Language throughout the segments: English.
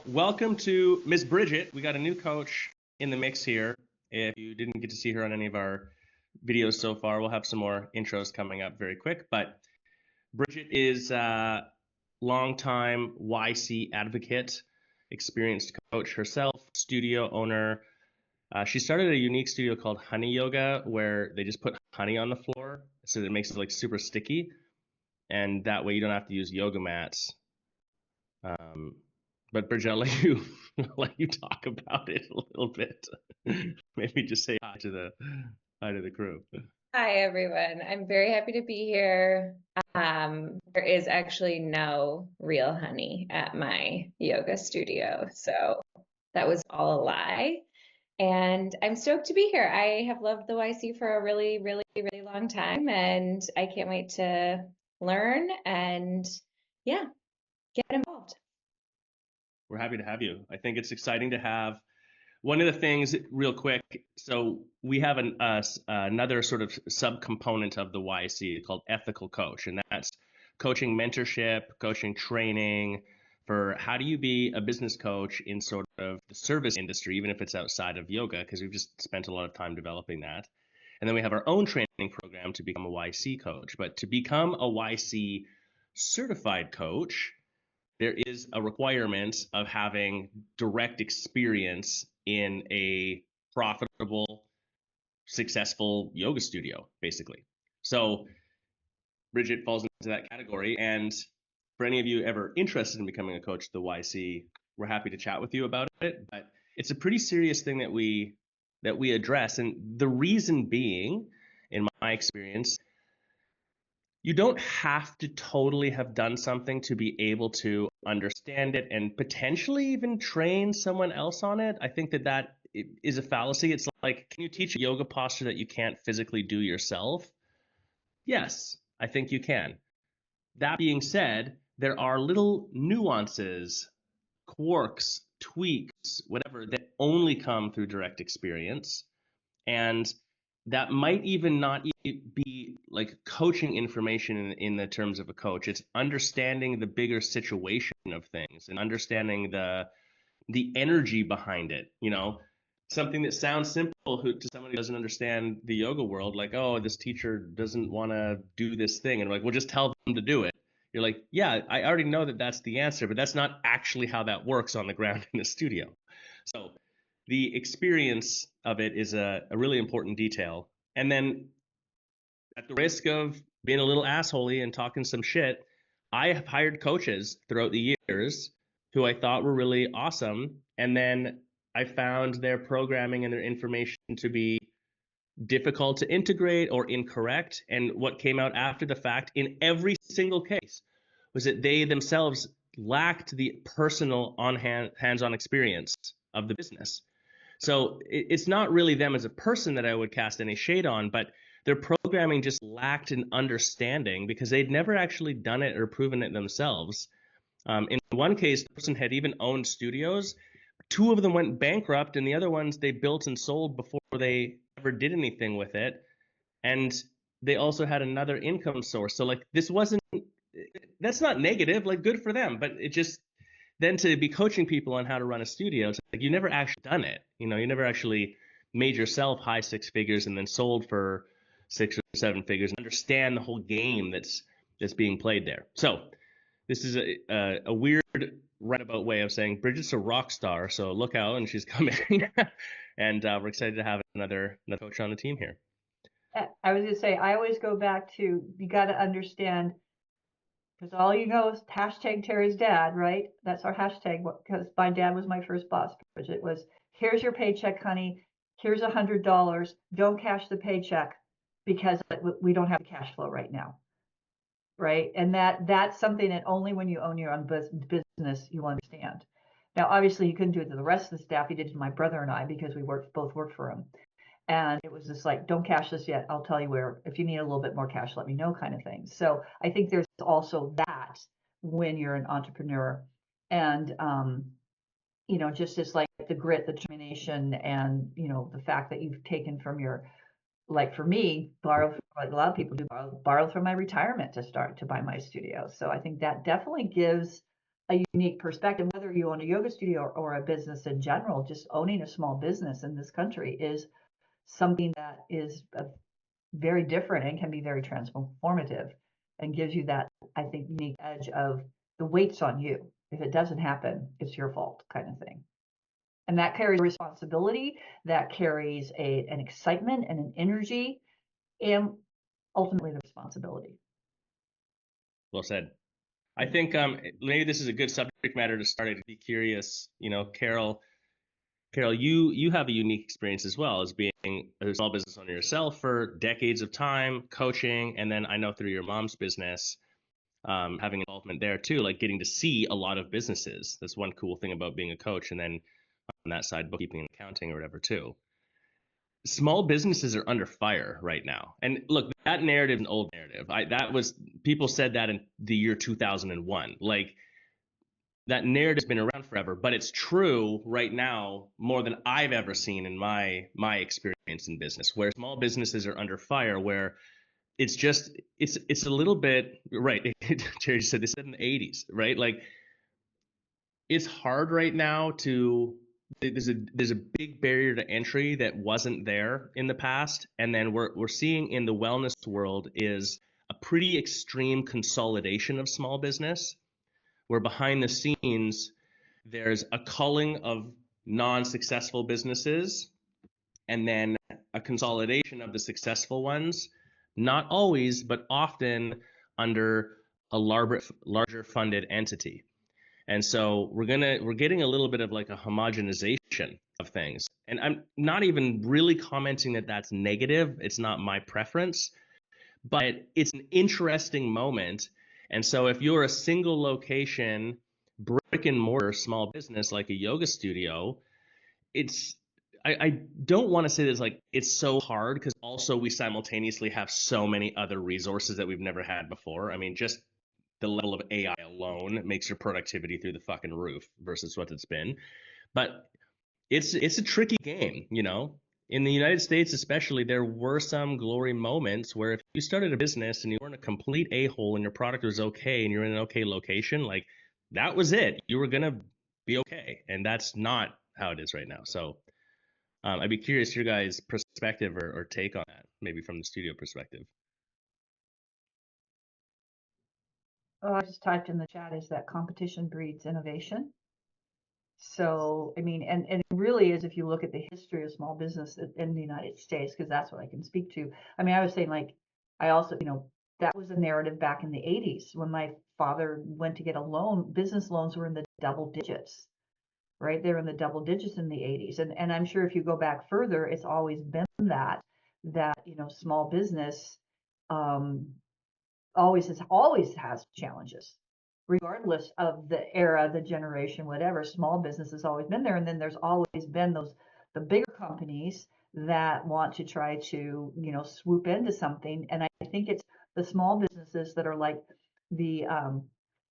welcome to Miss Bridget. We got a new coach in the mix here. If you didn't get to see her on any of our videos so far, we'll have some more intros coming up very quick. But Bridget is a longtime YC advocate, experienced coach herself, studio owner. She started a unique studio called Honey Yoga, where they just put honey on the floor so that it makes it like super sticky, and that way you don't have to use yoga mats. But Bridget, I'll let you let you talk about it a little bit. Maybe just say hi to the crew. Hi, everyone. I'm very happy to be here. There is actually no real honey at my yoga studio, so that was all a lie. And I'm stoked to be here. I have loved the YC for a really, really, really long time, and I can't wait to learn and, yeah, get involved. We're happy to have you. I think it's exciting to have one of the things real quick. So we have another sort of subcomponent of the YC called ethical coach, and that's coaching mentorship, coaching training for how do you be a business coach in sort of the service industry, even if it's outside of yoga, because we've just spent a lot of time developing that. And then we have our own training program to become a YC coach. But to become a YC certified coach, there is a requirement of having direct experience in a profitable, successful yoga studio, basically. So Bridget falls into that category. And for any of you ever interested in becoming a coach at the YC, we're happy to chat with you about it. But it's a pretty serious thing that we address. And the reason being, in my experience, you don't have to totally have done something to be able to understand it and potentially even train someone else on it. I think that is a fallacy. It's like, can you teach a yoga posture that you can't physically do yourself? Yes, I think you can. That being said, there are little nuances, quirks, tweaks, whatever, that only come through direct experience. And that might even not be like coaching information in the terms of a coach. It's understanding the bigger situation of things and understanding the energy behind it. Something that sounds simple to someone who doesn't understand the yoga world, like, oh, this teacher doesn't want to do this thing, and like, well, just tell them to do it. You're like, yeah, I already know that that's the answer, but that's not actually how that works on the ground in the studio. So the experience of it is a really important detail. And then, at the risk of being a little assholey and talking some shit, I have hired coaches throughout the years who I thought were really awesome. And then I found their programming and their information to be difficult to integrate or incorrect. And what came out after the fact in every single case was that they themselves lacked the personal hands-on experience of the business. So it's not really them as a person that I would cast any shade on, but their programming just lacked an understanding because they'd never actually done it or proven it themselves. In one case, the person had even owned studios. Two of them went bankrupt, and the other ones they built and sold before they ever did anything with it. And they also had another income source. So like that's not negative, like good for them, but it just, then to be coaching people on how to run a studio, it's like you never actually done it. You never actually made yourself high six figures and then sold for 6 or 7 figures and understand the whole game that's being played there. So this is a weird roundabout way of saying Bridget's a rock star, so look out, and she's coming. And we're excited to have another coach on the team here. I was going to say, I always go back to, you got to understand, because all you know is hashtag Terry's dad, right? That's our hashtag, because my dad was my first boss. It was, here's your paycheck, honey. Here's $100. Don't cash the paycheck because we don't have the cash flow right now, right? And that's something that only when you own your own business you understand. Now, obviously, he couldn't do it to the rest of the staff. He did it to my brother and I because we both worked for him. And it was just like, don't cash this yet. I'll tell you where. If you need a little bit more cash, let me know, kind of thing. So I think there's also that when you're an entrepreneur. And, just as like the grit, the determination, and, the fact that you've taken from your, like for me, like a lot of people do, borrow from my retirement to buy my studio. So I think that definitely gives a unique perspective, whether you own a yoga studio or a business in general. Just owning a small business in this country is something that is very different and can be very transformative and gives you that, I think, unique edge of the weight's on you. If it doesn't happen, it's your fault kind of thing. And that carries responsibility, that carries an excitement and an energy, and ultimately the responsibility. Well said. I think maybe this is a good subject matter to start. I'd be curious, Carol, you have a unique experience as well as being a small business owner yourself for decades of time, coaching, and then I know through your mom's business, having involvement there too, like getting to see a lot of businesses. That's one cool thing about being a coach, and then on that side, bookkeeping and accounting or whatever too. Small businesses are under fire right now. And look, that narrative is an old narrative. People said that in the year 2001. Like that narrative's been around forever, but it's true right now more than I've ever seen in my experience in business, where small businesses are under fire, where it's a little bit right. Jerry said they said in the 80s, right? Like it's hard right now to there's a big barrier to entry that wasn't there in the past, and then we're seeing in the wellness world is a pretty extreme consolidation of small business, where behind the scenes there's a culling of non-successful businesses and then a consolidation of the successful ones, not always but often under a larger funded entity. And so we're getting a little bit of like a homogenization of things. And I'm not even really commenting that that's negative. It's not my preference, but it's an interesting moment. And so if you're a single location, brick and mortar small business like a yoga studio, I don't want to say this like it's so hard, because also we simultaneously have so many other resources that we've never had before. I mean, just the level of AI alone makes your productivity through the fucking roof versus what it's been. But it's a tricky game, In the United States, especially, there were some glory moments where if you started a business and you weren't a complete a-hole and your product was okay and you're in an okay location, like that was it. You were gonna be okay, and that's not how it is right now. So I'd be curious your guys' perspective or take on that, maybe from the studio perspective. Oh, I just typed in the chat is that competition breeds innovation. So, I mean, and it really is, if you look at the history of small business in the United States, because that's what I can speak to. I mean, I was saying, like, I also, that was a narrative back in the 80s when my father went to get a loan. Business loans were in the double digits, right? They were in the double digits in the 80s. And I'm sure if you go back further, it's always been that, small business always has challenges, regardless of the era, the generation, whatever. Small business has always been there, and then there's always been the bigger companies that want to try to swoop into something. And I think it's the small businesses that are like the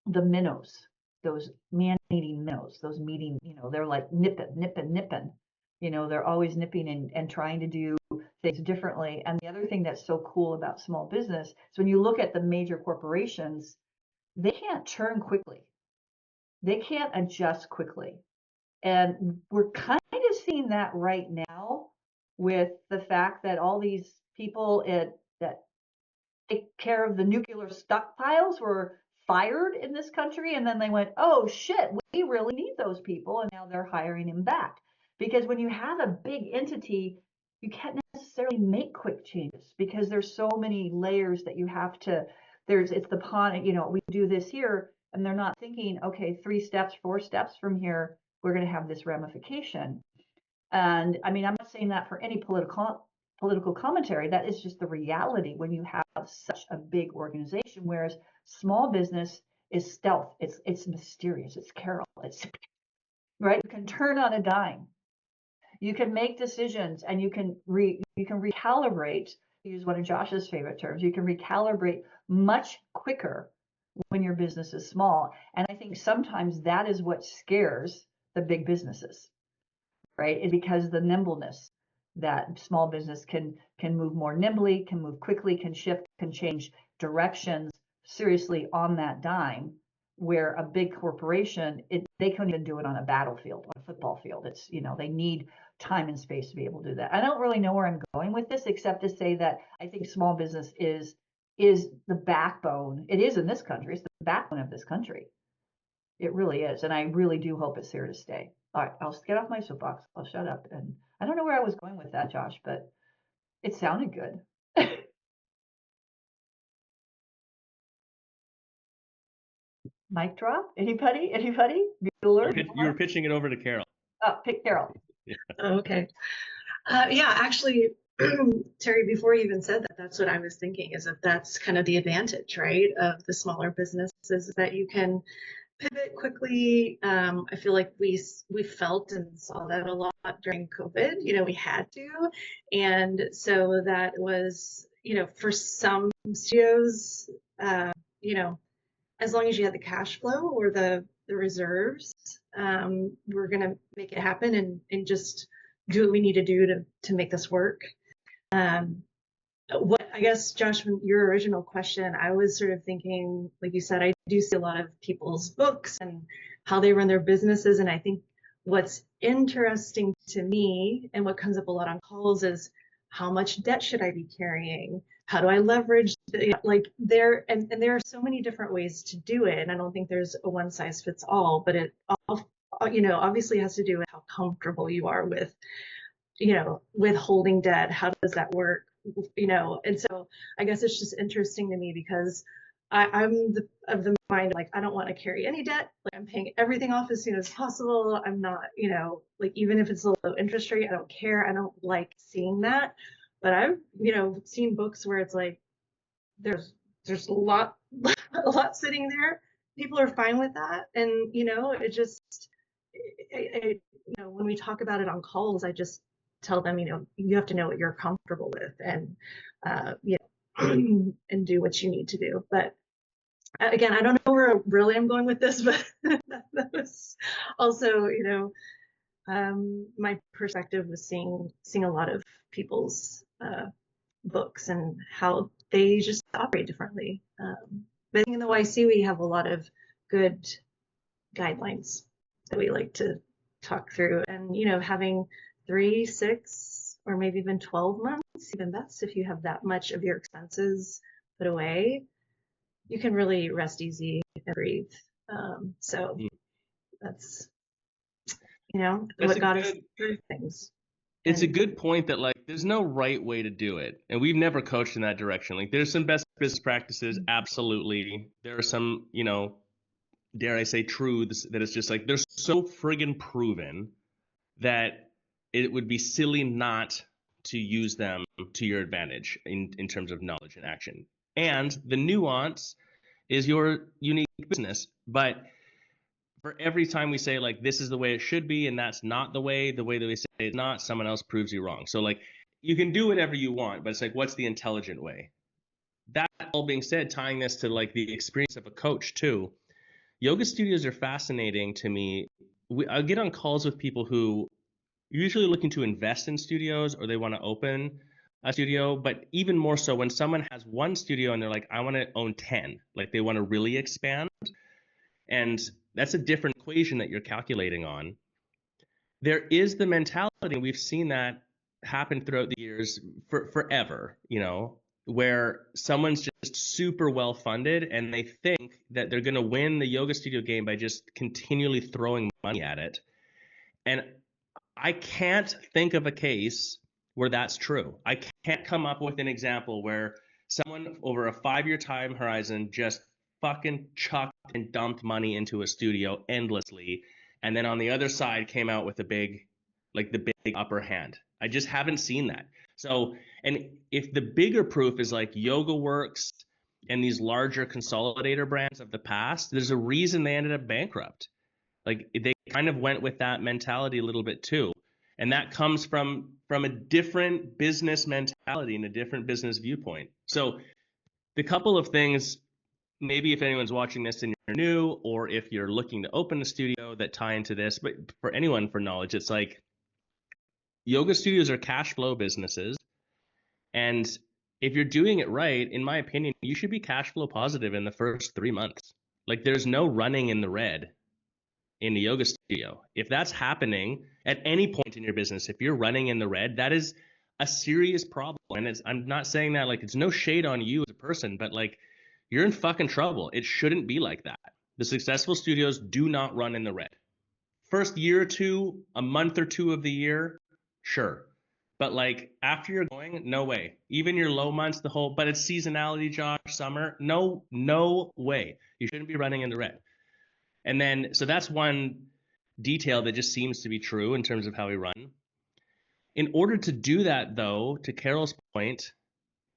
minnows, those man-eating minnows, those meeting, they're like nipping. They're always nipping and trying to do things differently. And the other thing that's so cool about small business is when you look at the major corporations, they can't turn quickly. They can't adjust quickly. And we're kind of seeing that right now with the fact that all these people that take care of the nuclear stockpiles were fired in this country. And then they went, oh shit, we really need those people. And now they're hiring them back. Because when you have a big entity, you can't necessarily make quick changes because there's so many layers that you have to, it's the pawn, we do this here, and they're not thinking, okay, 3 steps, 4 steps from here, we're going to have this ramification. And I mean, I'm not saying that for any political commentary. That is just the reality when you have such a big organization, whereas small business is stealth. It's mysterious. It's Carol. It's right. You can turn on a dime. You can make decisions, and you can recalibrate. To use one of Josh's favorite terms, you can recalibrate much quicker when your business is small. And I think sometimes that is what scares the big businesses, right? Is because the nimbleness that small business can move more nimbly, can move quickly, can shift, can change directions seriously on that dime. where a big corporation, they couldn't even do it on a battlefield, on a football field. It's, they need time and space to be able to do that. I don't really know where I'm going with this, except to say that I think small business is the backbone. It is in this country. It's the backbone of this country. It really is. And I really do hope it's here to stay. All right, I'll get off my soapbox. I'll shut up. And I don't know where I was going with that, Josh, but it sounded good. Mic drop? Anybody? Anybody? Bueller? You were pitching it over to Carol. Oh, pick Carol. Yeah. Okay. Yeah, actually, Terry, before you even said that, that's what I was thinking, is that that's kind of the advantage, right, of the smaller businesses, is that you can pivot quickly. I feel like we felt and saw that a lot during COVID. We had to, and so that was, for some studios, as long as you had the cash flow or the reserves, we're gonna make it happen and just do what we need to do to make this work. What I guess, Josh, from your original question, I was sort of thinking, like you said, I do see a lot of people's books and how they run their businesses, and I think what's interesting to me and what comes up a lot on calls is, how much debt should I be carrying? How do I leverage there are so many different ways to do it, and I don't think there's a one size fits all, but it all obviously has to do with how comfortable you are with with holding debt. How does that work? And so I guess it's just interesting to me, because I'm of the mind, like, I don't want to carry any debt. Like, I'm paying everything off as soon as possible. I'm not, like, even if it's a low interest rate, I don't care. I don't like seeing that. But I've, seen books where it's like, there's a lot sitting there. People are fine with that. And, it just, when we talk about it on calls, I just tell them, you have to know what you're comfortable with, and, and do what you need to do. But again, I don't know where really I'm going with this, but that was also, my perspective was seeing a lot of people's books and how they just operate differently. But I think in the YC, we have a lot of good guidelines that we like to talk through, and, having 3, 6, or maybe even 12 months, even best, if you have that much of your expenses put away, you can really rest easy and breathe. So that's, what got us through things. It's a good point that, like, there's no right way to do it. And we've never coached in that direction. Like, there's some best business practices. Absolutely. There are some, dare I say, truths that it's just like, they're so friggin' proven that it would be silly not to use them to your advantage in terms of knowledge and action. And the nuance is your unique business. But for every time we say, like, this is the way it should be, and that's not the way that we say it's not, someone else proves you wrong. So, like, you can do whatever you want, but it's like, what's the intelligent way? That all being said, tying this to, like, the experience of a coach too, yoga studios are fascinating to me. I get on calls with people who usually looking to invest in studios, or they want to open a studio, but even more so when someone has one studio and they're like, I want to own 10, like, they want to really expand. And that's a different equation that you're calculating on. There is the mentality, we've seen that happen throughout the years forever, where someone's just super well funded and they think that they're going to win the yoga studio game by just continually throwing money at it. And I can't think of a case where that's true. I can't come up with an example where someone over a 5-year time horizon just fucking chucked and dumped money into a studio endlessly, and then on the other side came out with the big upper hand. I just haven't seen that. So, and if the bigger proof is like Yoga Works and these larger consolidator brands of the past, there's a reason they ended up bankrupt. Like, they kind of went with that mentality a little bit too. And that comes from a different business mentality and a different business viewpoint. So the couple of things, maybe if anyone's watching this and you're new, or if you're looking to open a studio, that tie into this, but for anyone for knowledge, it's like, yoga studios are cash flow businesses. And if you're doing it right, in my opinion, you should be cash flow positive in the first 3 months. Like there's no running in the red in the yoga studio. If that's happening at any point in your business, if you're running in the red, that is a serious problem. And I'm not saying that like it's no shade on you as a person, but like you're in fucking trouble. It shouldn't be like that. The successful studios do not run in the red. First year or two, a month or two of the year, sure. But like after you're going, no way. Even your low months, but it's seasonality, Josh, summer. No way. You shouldn't be running in the red. And then, so that's one detail that just seems to be true in terms of how we run. In order to do that, though, to Carol's point,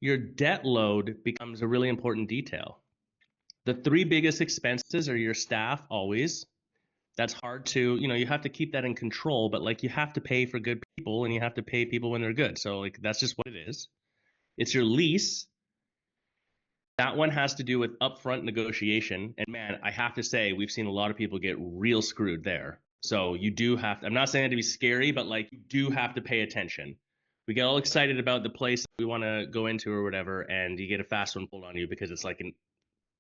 your debt load becomes a really important detail. The three biggest expenses are your staff, always. That's hard to, you have to keep that in control, but like you have to pay for good people and you have to pay people when they're good. So like that's just what it is. It's your lease. That one has to do with upfront negotiation. And man, I have to say, we've seen a lot of people get real screwed there. So you do have to, I'm not saying it to be scary, but like you do have to pay attention. We get all excited about the place we want to go into or whatever, and you get a fast one pulled on you because it's like an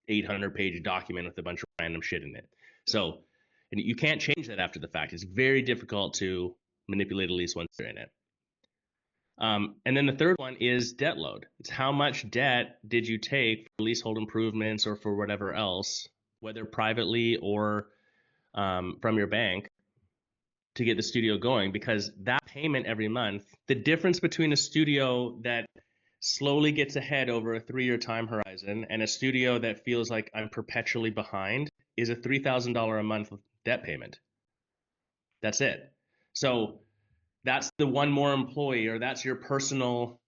800-page document with a bunch of random shit in it. So, and you can't change that after the fact. It's very difficult to manipulate a lease once you're in it. And then the third one is debt load. It's how much debt did you take for leasehold improvements or for whatever else, whether privately or from your bank, to get the studio going, because that payment every month, the difference between a studio that slowly gets ahead over a 3-year time horizon and a studio that feels like I'm perpetually behind is a $3,000 a month debt payment. That's it. So that's the one more employee, or that's your personal,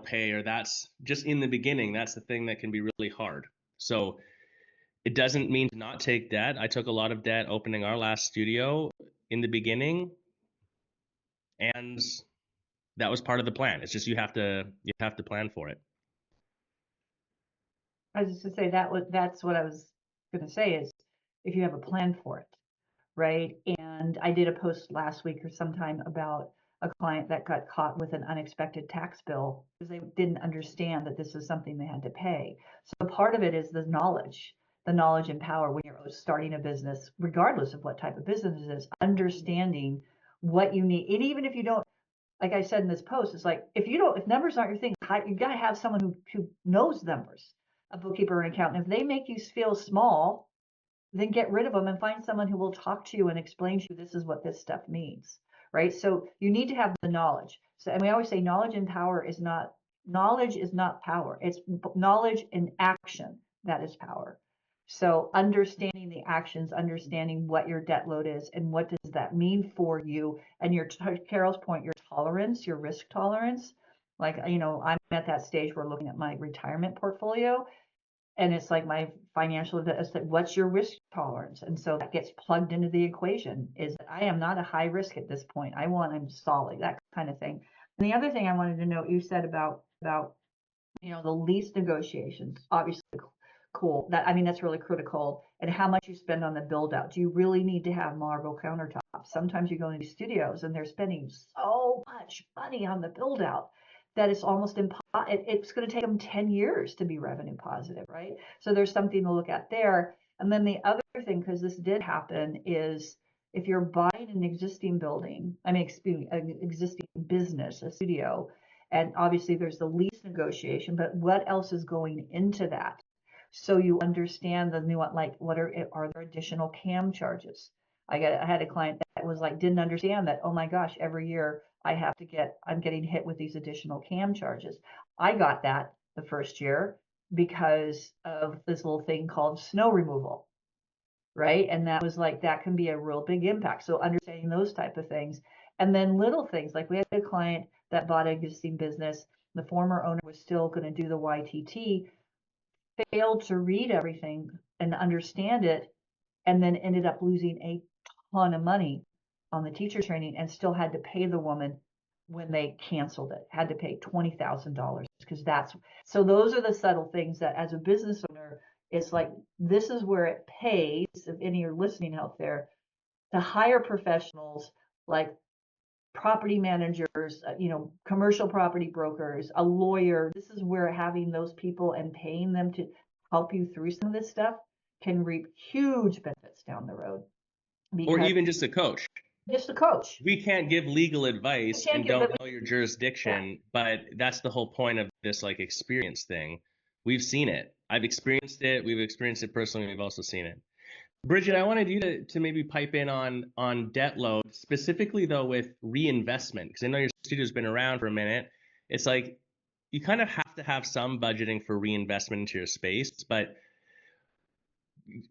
pay, or that's just in the beginning. That's the thing that can be really hard. So it doesn't mean to not take debt. I took a lot of debt opening our last studio in the beginning, and that was part of the plan. It's just you have to plan for it. I was just gonna say that's what I was gonna say is if you have a plan for it, right? And I did a post last week or sometime about a client that got caught with an unexpected tax bill because they didn't understand that this was something they had to pay. So part of it is the knowledge and power when you're starting a business, regardless of what type of business it is, understanding what you need. And even if you don't, like I said in this post, it's like if numbers aren't your thing, you got to have someone who knows numbers, a bookkeeper or an accountant. If they make you feel small, then get rid of them and find someone who will talk to you and explain to you this is what this stuff means, right? So you need to have the knowledge. So, and we always say knowledge is not power. It's knowledge and action that is power. So understanding the actions, understanding what your debt load is and what does that mean for you, and Carol's point, your tolerance, your risk tolerance. Like, I'm at that stage where looking at my retirement portfolio, and it's like my financial, it's like, what's your risk tolerance? And so that gets plugged into the equation, is that I am not a high risk at this point. I'm solid, that kind of thing. And the other thing I wanted to note, you said about the lease negotiations, obviously cool. That's really critical. And how much you spend on the build out. Do you really need to have marble countertops? Sometimes you go into studios and they're spending so much money on the build out that it's almost it's going to take them 10 years to be revenue positive, right? So there's something to look at there. And then the other thing, because this did happen, is if you're buying an existing building, an existing business, a studio, and obviously there's the lease negotiation, but what else is going into that? So you understand the nuance, like are there additional CAM charges? I had a client that was like, didn't understand that, oh my gosh, every year I'm getting hit with these additional CAM charges. I got that the first year because of this little thing called snow removal, right? And that was like, that can be a real big impact. So understanding those type of things. And then little things, like we had a client that bought an existing business. The former owner was still going to do the YTT, failed to read everything and understand it, and then ended up losing a ton of money on the teacher training and still had to pay the woman when they canceled it, had to pay $20,000 because so those are the subtle things that as a business owner, it's like, this is where it pays, if any are listening out there, to hire professionals like property managers, commercial property brokers, a lawyer. This is where having those people and paying them to help you through some of this stuff can reap huge benefits down the road. Or Because even just a coach. just a coach. We can't give legal advice can't and give- don't but- know your jurisdiction, but that's the whole point of this like experience thing. We've seen it. I've experienced it. We've experienced it personally. We've also seen it. Bridget, I wanted you to maybe pipe in on debt load, specifically though with reinvestment, because I know your studio's been around for a minute. It's like you kind of have to have some budgeting for reinvestment into your space, but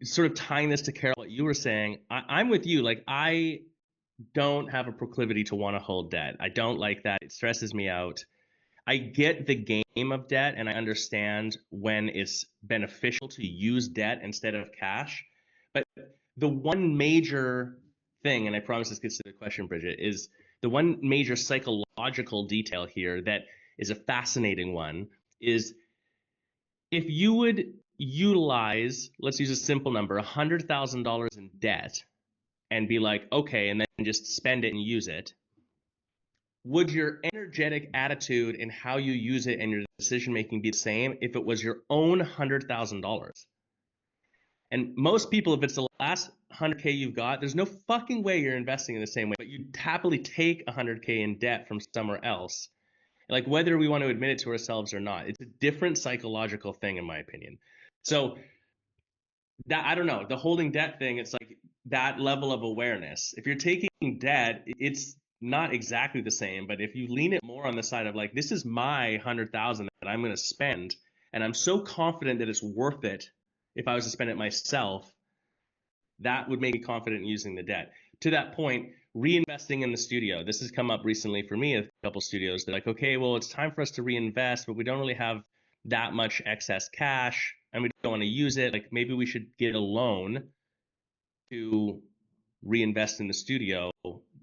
sort of tying this to Carol, what you were saying, I'm with you. Like I don't have a proclivity to want to hold debt. I don't like that. It stresses me out. I get the game of debt and I understand when it's beneficial to use debt instead of cash. But the one major thing, and I promise this gets to the question, Bridget, is the one major psychological detail here that is a fascinating one is if you would utilize, let's use a simple number, $100,000 in debt and be like, okay, and then just spend it and use it, would your energetic attitude and how you use it and your decision making be the same if it was your own $100,000? And most people, if it's the last 100K you've got, there's no fucking way you're investing in the same way, but you'd happily take 100K in debt from somewhere else. Like whether we want to admit it to ourselves or not, it's a different psychological thing in my opinion. So that, I don't know, the holding debt thing, it's like that level of awareness. If you're taking debt, it's not exactly the same, but if you lean it more on the side of like, this is my 100,000 that I'm going to spend, and I'm so confident that it's worth it if I was to spend it myself, that would make me confident in using the debt. To that point, reinvesting in the studio. This has come up recently for me, a couple studios. They're like, okay, well, it's time for us to reinvest, but we don't really have that much excess cash and we don't want to use it. Like maybe we should get a loan to reinvest in the studio,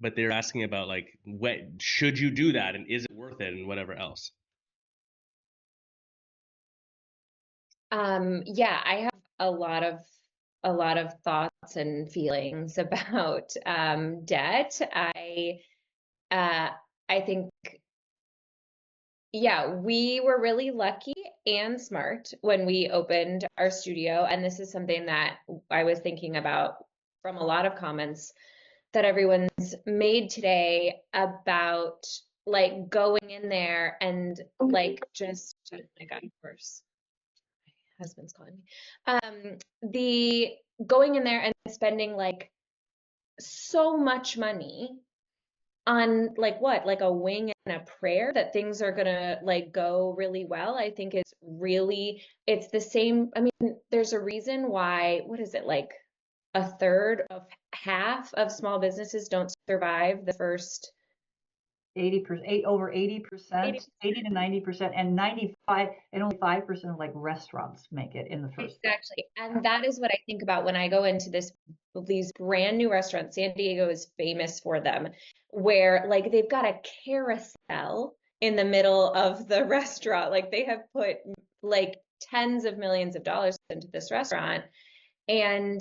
but they're asking about like, what should you do that and is it worth it and whatever else? Yeah, I have a lot of thoughts and feelings about debt. I think, yeah, we were really lucky and smart when we opened our studio, and this is something that I was thinking about from a lot of comments that everyone's made today about like going in there and like just, oh my God, of course, my husband's calling me. The going in there and spending like so much money on like what, like a wing and a prayer that things are gonna like go really well, I think is really, it's the same. I mean, there's a reason why, what is it, like a third of half of small businesses don't survive the first 80%, over 80%, 80 to 90%, and 95, and only 5% of like restaurants make it in the first. Exactly. And that is what I think about when I go into these brand new restaurants. San Diego is famous for them, where like they've got a carousel in the middle of the restaurant. Like they have put like tens of millions of dollars into this restaurant. And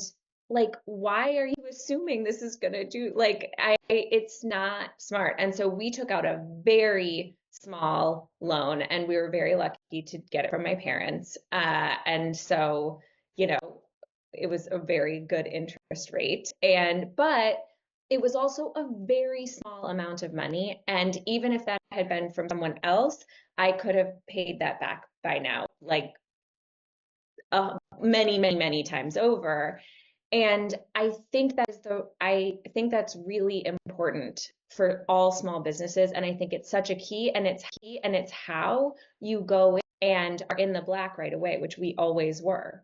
like, why are you assuming this is gonna do, like, it's not smart. And so we took out a very small loan and we were very lucky to get it from my parents. And so, you know, it was a very good interest rate. But it was also a very small amount of money. And even if that had been from someone else, I could have paid that back by now, like many, many, many times over. And I think that's really important for all small businesses. And I think it's such a key, and it's how you go and are in the black right away, which we always were.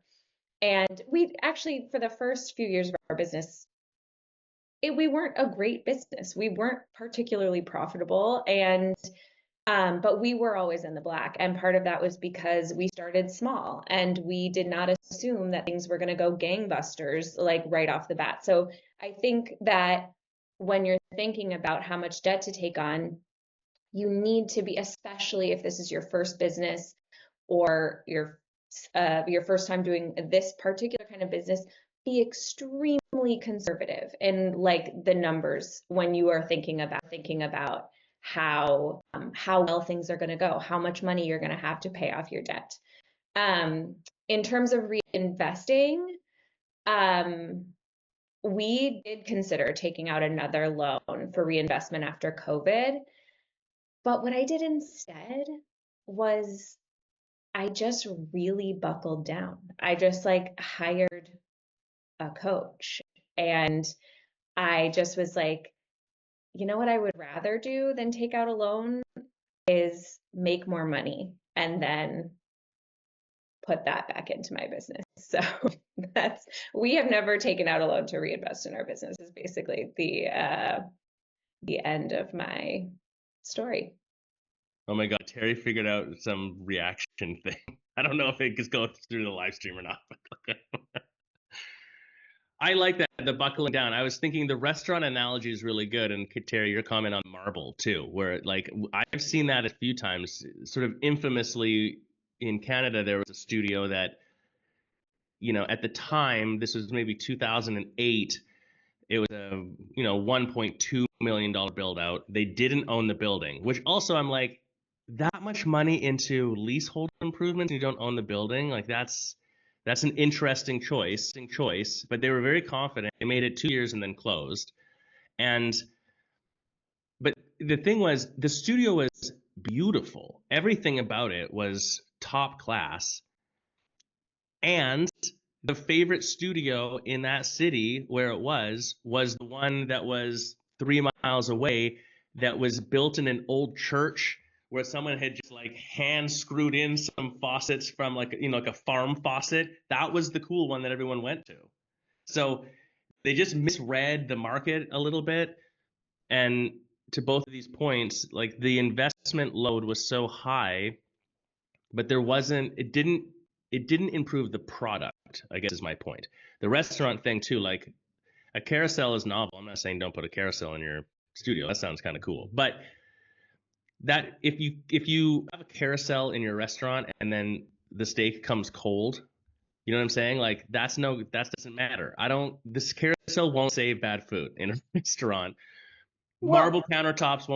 And we actually, for the first few years of our business, we weren't a great business. We weren't particularly profitable, but we were always in the black. And part of that was because we started small and we did not assume that things were going to go gangbusters like right off the bat. So I think that when you're thinking about how much debt to take on, you need to be, especially if this is your first business or your first time doing this particular kind of business, be extremely conservative in like the numbers when you are thinking about how well things are going to go, how much money you're going to have to pay off your debt. In terms of reinvesting, We did consider taking out another loan for reinvestment after COVID. But what I did instead was I just really buckled down. I just like hired a coach, and I just was like, you know what I would rather do than take out a loan is make more money and then put that back into my business. So we have never taken out a loan to reinvest in our business is basically the end of my story. Oh my God, Terry figured out some reaction thing. I don't know if it just goes through the live stream or not. I like that, the buckling down. I was thinking the restaurant analogy is really good. And Terry, your comment on marble too, where like I've seen that a few times, sort of infamously in Canada, there was a studio that, at the time, this was maybe 2008, it was a, $1.2 million build out. They didn't own the building, which also I'm like, that much money into leasehold improvements and you don't own the building, like that's an interesting choice, but they were very confident. They made it 2 years and then closed. But the thing was, the studio was beautiful. Everything about it was top class. And the favorite studio in that city where it was the one that was 3 miles away, that was built in an old church where someone had just like hand screwed in some faucets from like a farm faucet. That was the cool one that everyone went to. So they just misread the market a little bit. And to both of these points, like the investment load was so high, but it didn't improve the product, I guess is my point. The restaurant thing too, like a carousel is novel. I'm not saying don't put a carousel in your studio. That sounds kind of cool. But that if you have a carousel in your restaurant and then the steak comes cold, you know what I'm saying? Like that doesn't matter. This carousel won't save bad food in a restaurant. Marble countertops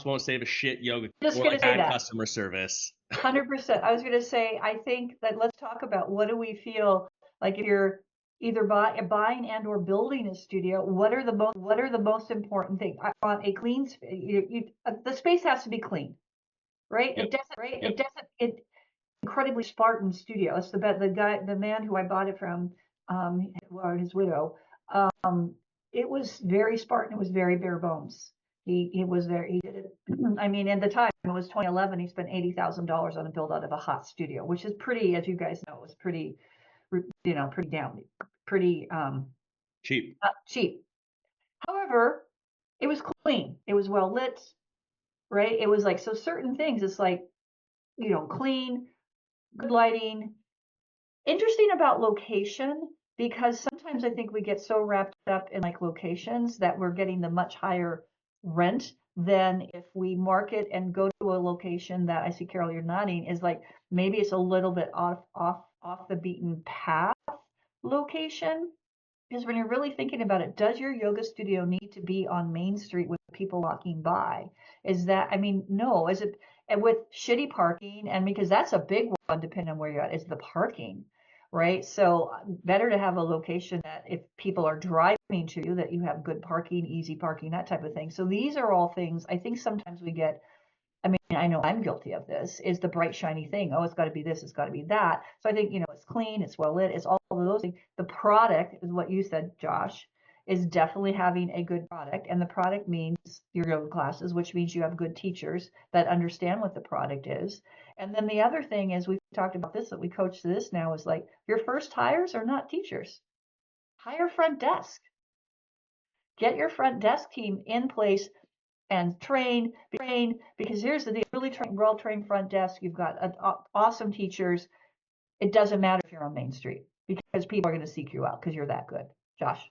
won't save a shit yoga Just or gonna like say bad that. customer service. 100%. I was going to say, I think that let's talk about what do we feel like if you're either buying and or building a studio, what are the most important things? I want a clean, the space has to be clean, right? Yep. It doesn't, incredibly Spartan studio. It's the man who I bought it from, or his widow. It was very Spartan. It was very bare bones. He was there. He did it. I mean, at the time it was 2011. He spent $80,000 on a build out of a hot studio, which is pretty, as you guys know, was pretty, pretty down, pretty Cheap. cheap. However, it was clean. It was well lit, right? It was like, so certain things. It's like, clean, good lighting. Interesting about location, because sometimes I think we get so wrapped up in like locations that we're getting the much higher rent than if we market and go to a location that I see, Carol, you're nodding, is like maybe it's a little bit off the beaten path location. Because when you're really thinking about it, does your yoga studio need to be on Main Street with people walking by? No. Is it with shitty parking? And because that's a big one, depending on where you're at, is the parking, right? So better to have a location that if people are driving to you, that you have good parking, easy parking, that type of thing. So these are all things I think sometimes we get. I know I'm guilty of this, is the bright, shiny thing. Oh, it's got to be this, it's got to be that. So I think, it's clean, it's well lit, it's all of those things. The product is what you said, Josh, is definitely having a good product. And the product means your yoga classes, which means you have good teachers that understand what the product is. And then the other thing is, we've talked about this, that we coach this now, is like your first hires are not teachers. Hire front desk. Get your front desk team in place and train, because here's the deal, really well-trained front desk, you've got awesome teachers. It doesn't matter if you're on Main Street, because people are going to seek you out because you're that good. Josh?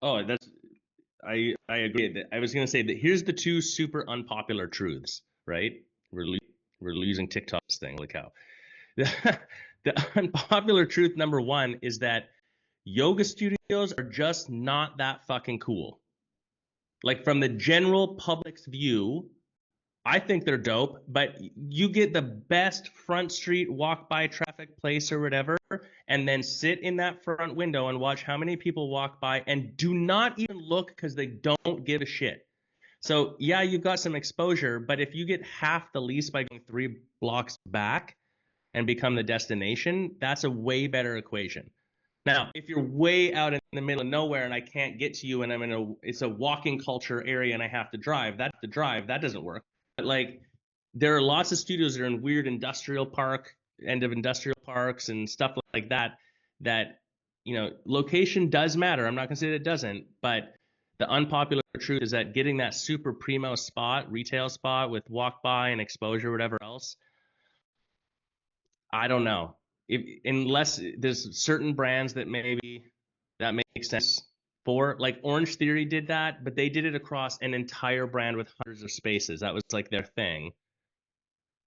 Oh, I agree. I was going to say that here's the two super unpopular truths, right? We're losing TikTok's thing. Look how. The unpopular truth number one is that yoga studios are just not that fucking cool. Like from the general public's view, I think they're dope, but you get the best front street walk by traffic place or whatever, and then sit in that front window and watch how many people walk by and do not even look because they don't give a shit. So yeah, you've got some exposure, but if you get half the lease by going 3 blocks back and become the destination, that's a way better equation. Now, if you're way out in the middle of nowhere and I can't get to you and it's a walking culture area and I have to drive, that doesn't work. But like, there are lots of studios that are in weird end of industrial parks and stuff like that, location does matter. I'm not gonna say that it doesn't, but the unpopular truth is that getting that super primo retail spot with walk by and exposure, whatever else, I don't know. Unless there's certain brands that maybe that makes sense for, like Orange Theory did that, but they did it across an entire brand with hundreds of spaces. That was like their thing.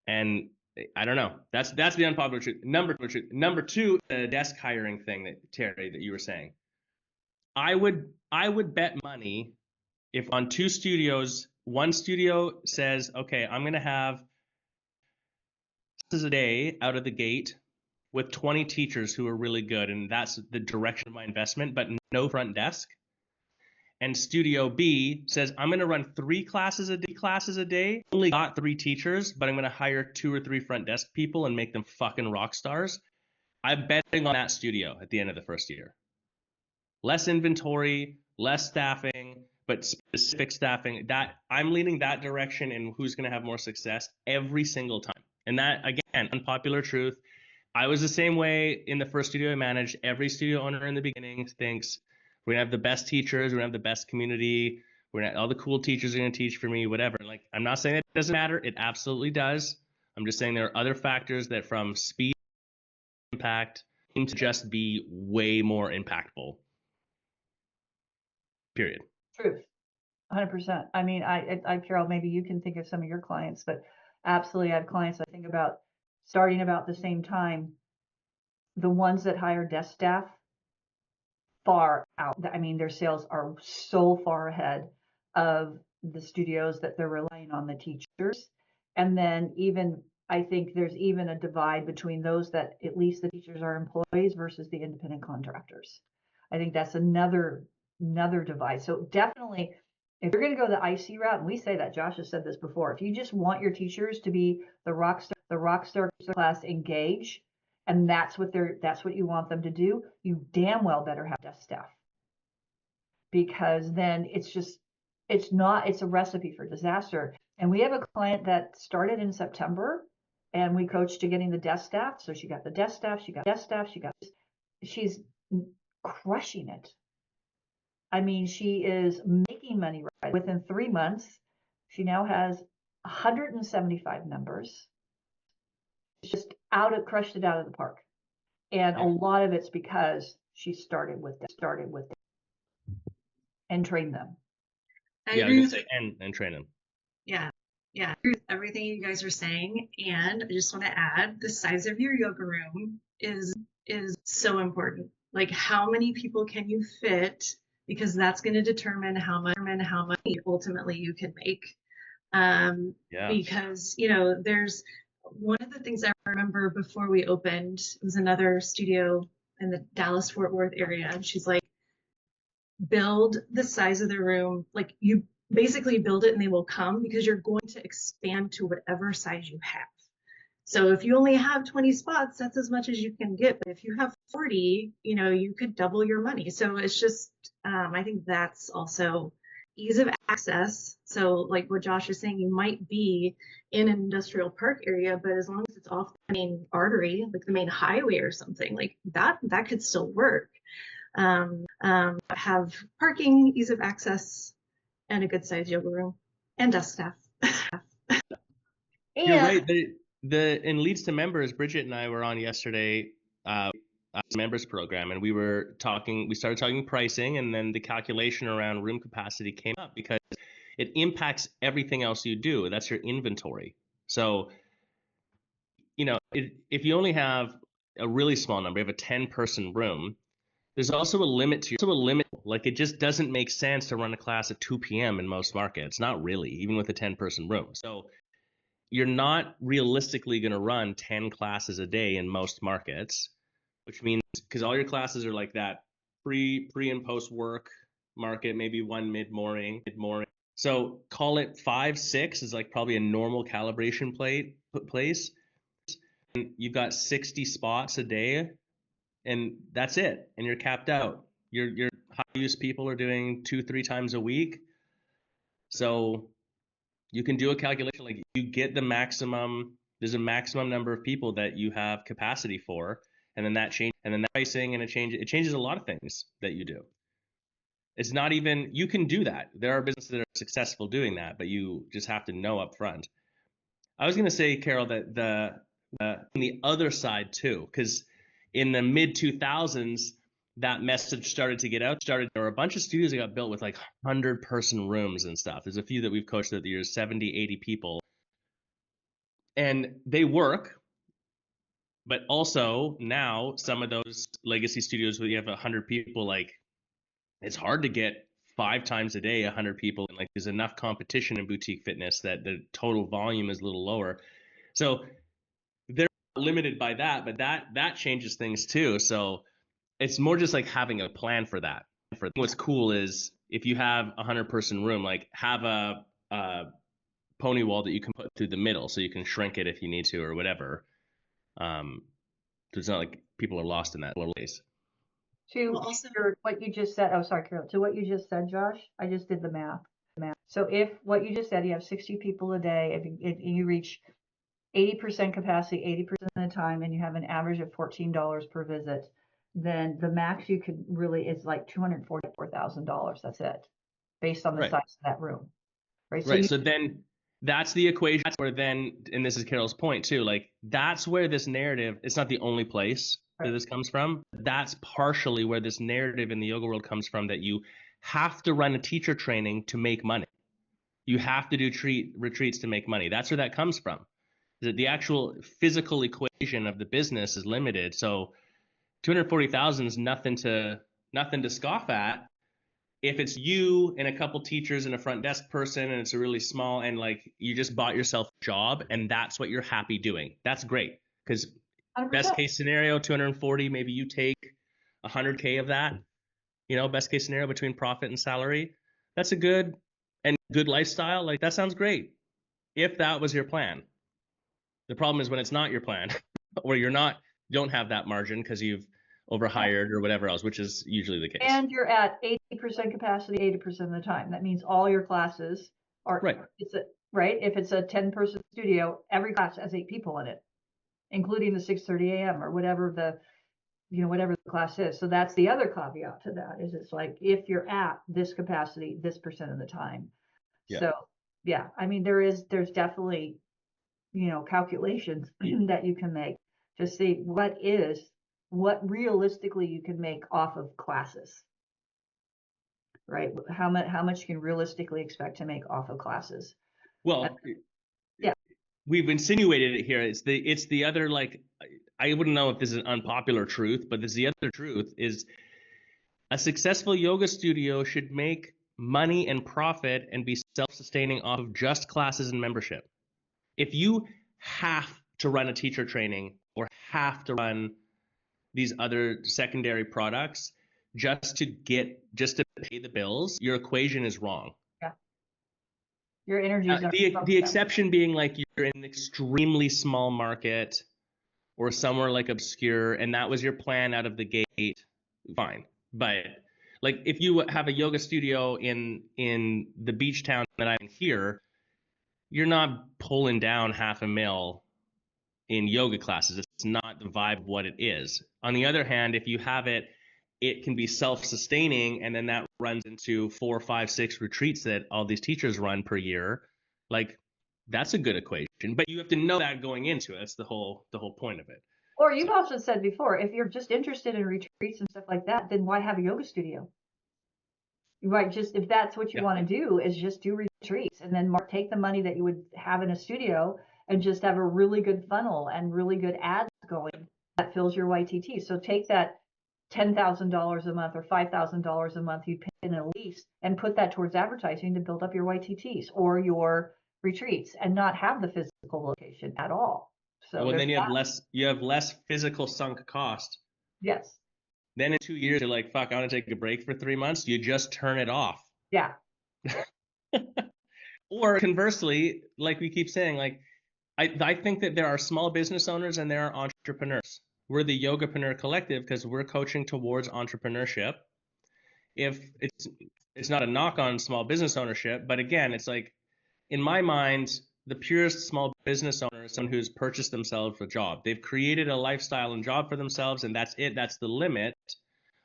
And I don't know. That's the unpopular truth. Number two, the desk hiring thing that Terry, that you were saying. I would bet money if on 2 studios, one studio says, okay, I'm gonna have classes a day out of the gate with 20 teachers who are really good, and that's the direction of my investment, but no front desk. And Studio B says, I'm going to run 3 classes a day, only got 3 teachers, but I'm going to hire 2 or 3 front desk people and make them fucking rock stars. I'm betting on that studio at the end of the first year. Less inventory, less staffing, but specific staffing. That I'm leaning that direction, and who's going to have more success every single time. And that, again, unpopular truth. I was the same way in the first studio I managed. Every studio owner in the beginning thinks we're gonna have the best teachers, we're gonna have the best community, all the cool teachers are gonna teach for me, whatever. Like, I'm not saying it doesn't matter, it absolutely does. I'm just saying there are other factors that, from speed impact, seem to just be way more impactful. Period. Truth. 100%. I mean, I Carol, maybe you can think of some of your clients, but absolutely, I have clients I think about starting about the same time. The ones that hire desk staff, far out. I mean, their sales are so far ahead of the studios that they're relying on the teachers. And then even, I think there's even a divide between those that at least the teachers are employees versus the independent contractors. I think that's another divide. So definitely, if you're going to go the IC route, and we say that, Josh has said this before, if you just want your teachers to be the rock star class engage, and that's what you want them to do, you damn well better have desk staff. Because then it's a recipe for disaster. And we have a client that started in September, and we coached to getting the desk staff. So she got the desk staff, she's crushing it. I mean, she is making money right within 3 months. She now has 175 members. It's just crushed it out of the park. And a lot of it's because she started with and trained them. I agree with and train them. Yeah. I agree with everything you guys are saying. And I just want to add, the size of your yoga room is so important. Like, how many people can you fit? Because that's going to determine how much ultimately you can make. Because, there's one of the things I remember before we opened, it was another studio in the Dallas-Fort Worth area. And she's like, build the size of the room. Like, you basically build it and they will come, because you're going to expand to whatever size you have. So if you only have 20 spots, that's as much as you can get. But if you have 40, you could double your money. So it's just, I think that's also ease of access. So like what Josh is saying, you might be in an industrial park area, but as long as it's off the main artery, like the main highway or something, like that could still work. Have parking, ease of access, and a good sized yoga room, and desk staff. You're right. In Leads to Members, Bridget and I were on yesterday, members program, and we started talking pricing, and then the calculation around room capacity came up because it impacts everything else you do. That's your inventory. So, if you only have a really small number, you have a 10-person room, there's also a limit like, it just doesn't make sense to run a class at 2 p.m. in most markets. Not really, even with a 10-person room. So you're not realistically going to run 10 classes a day in most markets, which means because all your classes are like that pre and post work market, maybe one mid morning. So call it 5, 6 is like probably a normal calibration place. And you've got 60 spots a day, and that's it. And you're capped out. Your high use people are doing 2-3 times a week. So you can do a calculation, like you get the maximum, there's a maximum number of people that you have capacity for, and then that pricing, and it changes a lot of things that you do. It's not even, you can do that. There are businesses that are successful doing that, but you just have to know up front. I was going to say, Carol, that the other side too, because in the mid 2000s, that message started to get out. There were a bunch of studios that got built with like 100-person rooms and stuff. There's a few that we've coached over the years, 70, 80 people. And they work, but also now some of those legacy studios where you have 100 people, like it's hard to get 5 times a day 100 people, and like there's enough competition in boutique fitness that the total volume is a little lower. So they're limited by that, but that changes things too. So it's more just like having a plan for that. What's cool is if you have a 100-person room, like have a pony wall that you can put through the middle, so you can shrink it if you need to or whatever. So it's not like people are lost in that little place. What you just said, oh, sorry, Carol, to what you just said, Josh, I just did the math. So if what you just said, you have 60 people a day, if you reach 80% capacity, 80% of the time, and you have an average of $14 per visit, then the max you could really is like $244,000. That's it, based on the size of that room. Right. So then that's the equation. That's where then, and this is Carol's point too, like that's where this narrative, it's not the only place that this comes from. That's partially where this narrative in the yoga world comes from, that you have to run a teacher training to make money. You have to do retreats to make money. That's where that comes from. That the actual physical equation of the business is limited. So 240,000 is nothing to scoff at. If it's you and a couple teachers and a front desk person, and it's a really small, and like you just bought yourself a job and that's what you're happy doing, that's great. Because best case scenario, 240, maybe you take 100K of that, best case scenario between profit and salary. That's a good lifestyle. Like that sounds great if that was your plan. The problem is when it's not your plan, or you don't have that margin because you've overhired or whatever else, which is usually the case. And you're at 80% capacity 80% of the time. That means all your classes are right. If it's a 10-person studio, every class has 8 people in it, including the 6:30 a.m. or whatever the class is. So that's the other caveat to that, is it's like if you're at this capacity this percent of the time. Yeah. So yeah, I mean there's definitely calculations that you can make to see what realistically you can make off of classes, right? How much you can realistically expect to make off of classes. Well, yeah, we've insinuated it here. It's the other, like, I wouldn't know if this is an unpopular truth, but the other truth is a successful yoga studio should make money and profit and be self-sustaining off of just classes and membership. If you have to run a teacher training or have to run these other secondary products just to pay the bills, your equation is wrong. Yeah. Your energy is the exception being like you're in an extremely small market or somewhere like obscure, and that was your plan out of the gate, fine. But like if you have a yoga studio in the beach town that I'm here, you're not pulling down $500,000 in yoga classes. It's not the vibe of what it is. On the other hand, if you have it can be self-sustaining, and then that runs into 4, 5, 6 retreats that all these teachers run per year. Like that's a good equation, but you have to know that going into it. That's the whole point of it. Or you've also said before, if you're just interested in retreats and stuff like that, then why have a yoga studio? Right, just if that's what you want to do, is just do retreats, and then take the money that you would have in a studio and just have a really good funnel and really good ads going that fills your YTT. So take that $10,000 a month or $5,000 a month you pay in a lease and put that towards advertising to build up your YTTs or your retreats and not have the physical location at all. So Well, and then there's you have less physical sunk cost. yes. Then in 2 years, you're like, fuck, I want to take a break for 3 months. You just turn it off. Yeah. Or conversely, like we keep saying, like I think that there are small business owners and there are entrepreneurs. We're the Yogapreneur Collective because we're coaching towards entrepreneurship. If it's not a knock on small business ownership, but again, it's like in my mind, the purest small business owner is someone who's purchased themselves a job. They've created a lifestyle and job for themselves, and that's it. That's the limit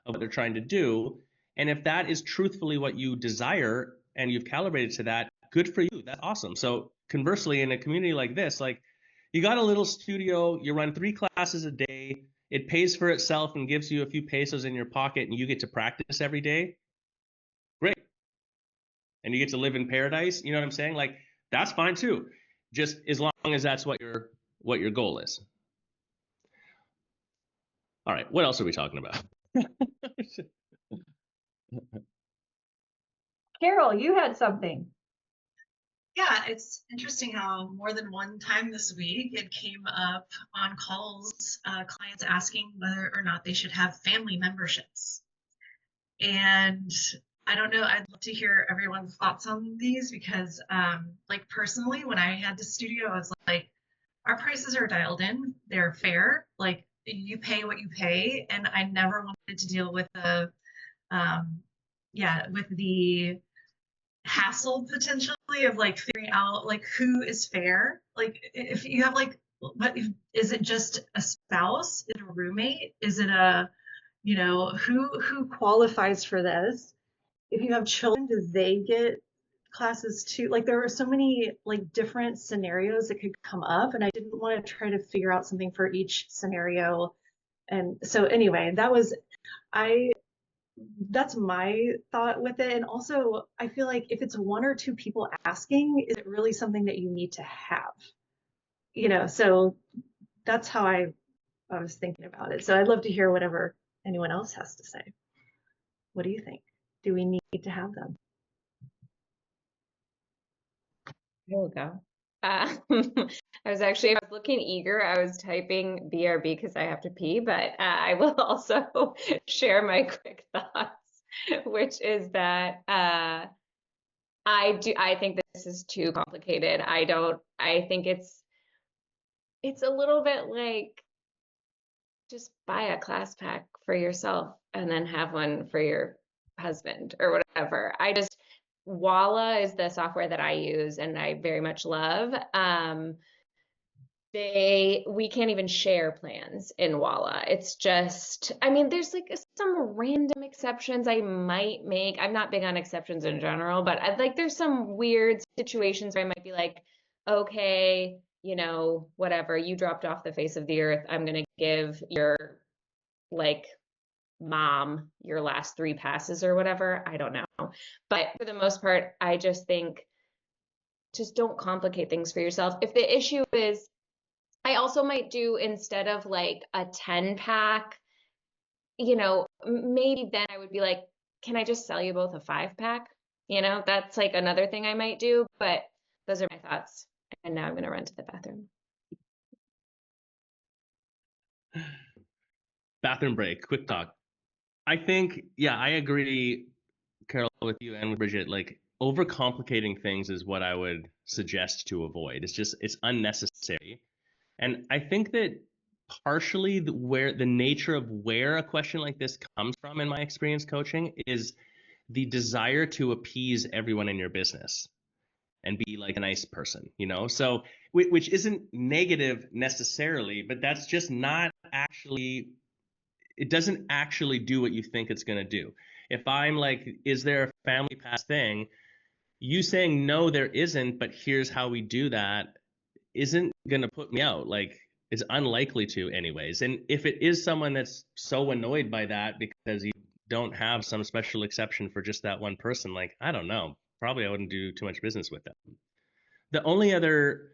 of what they're trying to do. And if that is truthfully what you desire and you've calibrated to that, good for you. That's awesome. So conversely, in a community like this, like you got a little studio, you run 3 classes a day, it pays for itself and gives you a few pesos in your pocket and you get to practice every day. Great. And you get to live in paradise. You know what I'm saying? Like that's fine too. Just as long as that's what your goal is. All right. What else are we talking about? Carol, you had something. Yeah, it's interesting how more than one time this week it came up on calls, clients asking whether or not they should have family memberships. And I don't know, I'd love to hear everyone's thoughts on these because, like personally, when I had the studio, I was like, our prices are dialed in, they're fair, like you pay what you pay, and I never wanted to deal with with the hassle potentially of like figuring out like who is fair, like if you have like is it just a spouse, is it a roommate, is it a who qualifies for this, if you have children do they get classes too, like there are so many like different scenarios that could come up and I didn't want to try to figure out something for each scenario. And so anyway, I that's my thought with it. And also, I feel like if it's 1 or 2 people asking, is it really something that you need to have? So that's how I was thinking about it. So I'd love to hear whatever anyone else has to say. What do you think? Do we need to have them? There we go. I was looking eager. I was typing BRB because I have to pee, but I will also share my quick thoughts, which is that I think this is too complicated. I think it's a little bit like just buy a class pack for yourself and then have one for your husband or whatever. Walla is the software that I use and I very much love. We can't even share plans in Walla. It's just, I mean, there's like some random exceptions I might make. I'm not big on exceptions in general, but there's some weird situations where I might be like, okay, whatever, you dropped off the face of the earth. I'm going to give your like mom your last 3 passes or whatever. I don't know. But for the most part, I just think just don't complicate things for yourself. If the issue is, I also might do, instead of like a 10 pack, maybe then I would be like, can I just sell you both a 5 pack? That's like another thing I might do, but those are my thoughts. And now I'm going to run to the bathroom. Bathroom break, quick talk. I think, yeah, I agree, Carol, with you and with Bridget. Like, overcomplicating things is what I would suggest to avoid. It's unnecessary. And I think that partially the nature of where a question like this comes from, in my experience coaching, is the desire to appease everyone in your business and be like a nice person, So, which isn't negative necessarily, but that's just not actually, it doesn't actually do what you think it's going to do. If I'm like, is there a family pass thing? You saying no, there isn't, but here's how we do that isn't going to put me out. Like, it's unlikely to anyways. And if it is someone that's so annoyed by that because you don't have some special exception for just that one person, like, I don't know, probably I wouldn't do too much business with them. The only other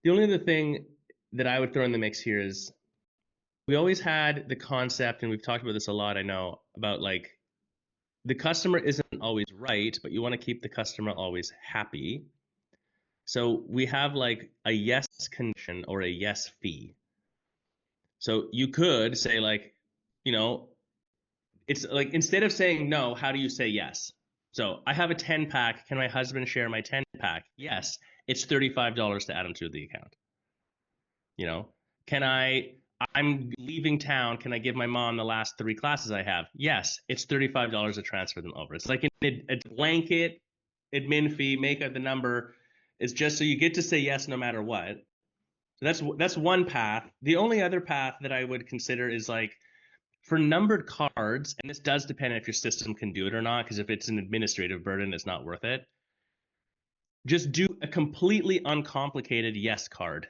thing that I would throw in the mix here is we always had the concept, and we've talked about this a lot, I know, about like the customer isn't always right, but you want to keep the customer always happy. So we have like a yes condition or a yes fee. So you could say like, you know, it's like instead of saying no, how do you say yes? So I have a 10 pack. Can my husband share my 10 pack? Yes. It's $35 to add them to the account. You know, can I'm leaving town. Can I give my mom the last 3 classes I have? Yes. It's $35 to transfer them over. It's like a blanket admin fee, make up the number. It's just so you get to say yes no matter what. So that's one path. The only other path that I would consider is like for numbered cards, and this does depend if your system can do it or not, because if it's an administrative burden, it's not worth it. Just do a completely uncomplicated yes card.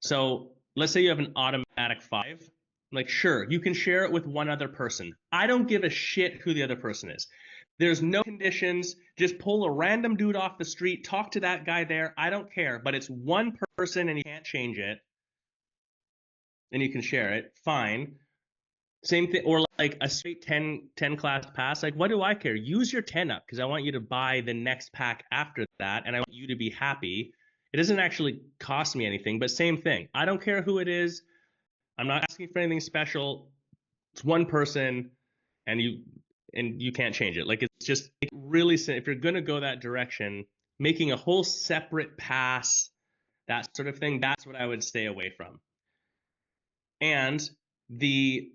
So let's say you have an automatic 5. Like, sure, you can share it with one other person. I don't give a shit who the other person is. There's no conditions. Just pull a random dude off the street, talk to that guy there. I don't care. But it's one person and you can't change it. And you can share it. Fine. Same thing, or like a straight 10 class pass. Like, what do I care? Use your 10 up because I want you to buy the next pack after that, and I want you to be happy. It doesn't actually cost me anything, but same thing. I don't care who it is. I'm not asking for anything special. It's one person, and you can't change it. Like, it's just really, if you're gonna go that direction, making a whole separate pass, that sort of thing, that's what I would stay away from. And the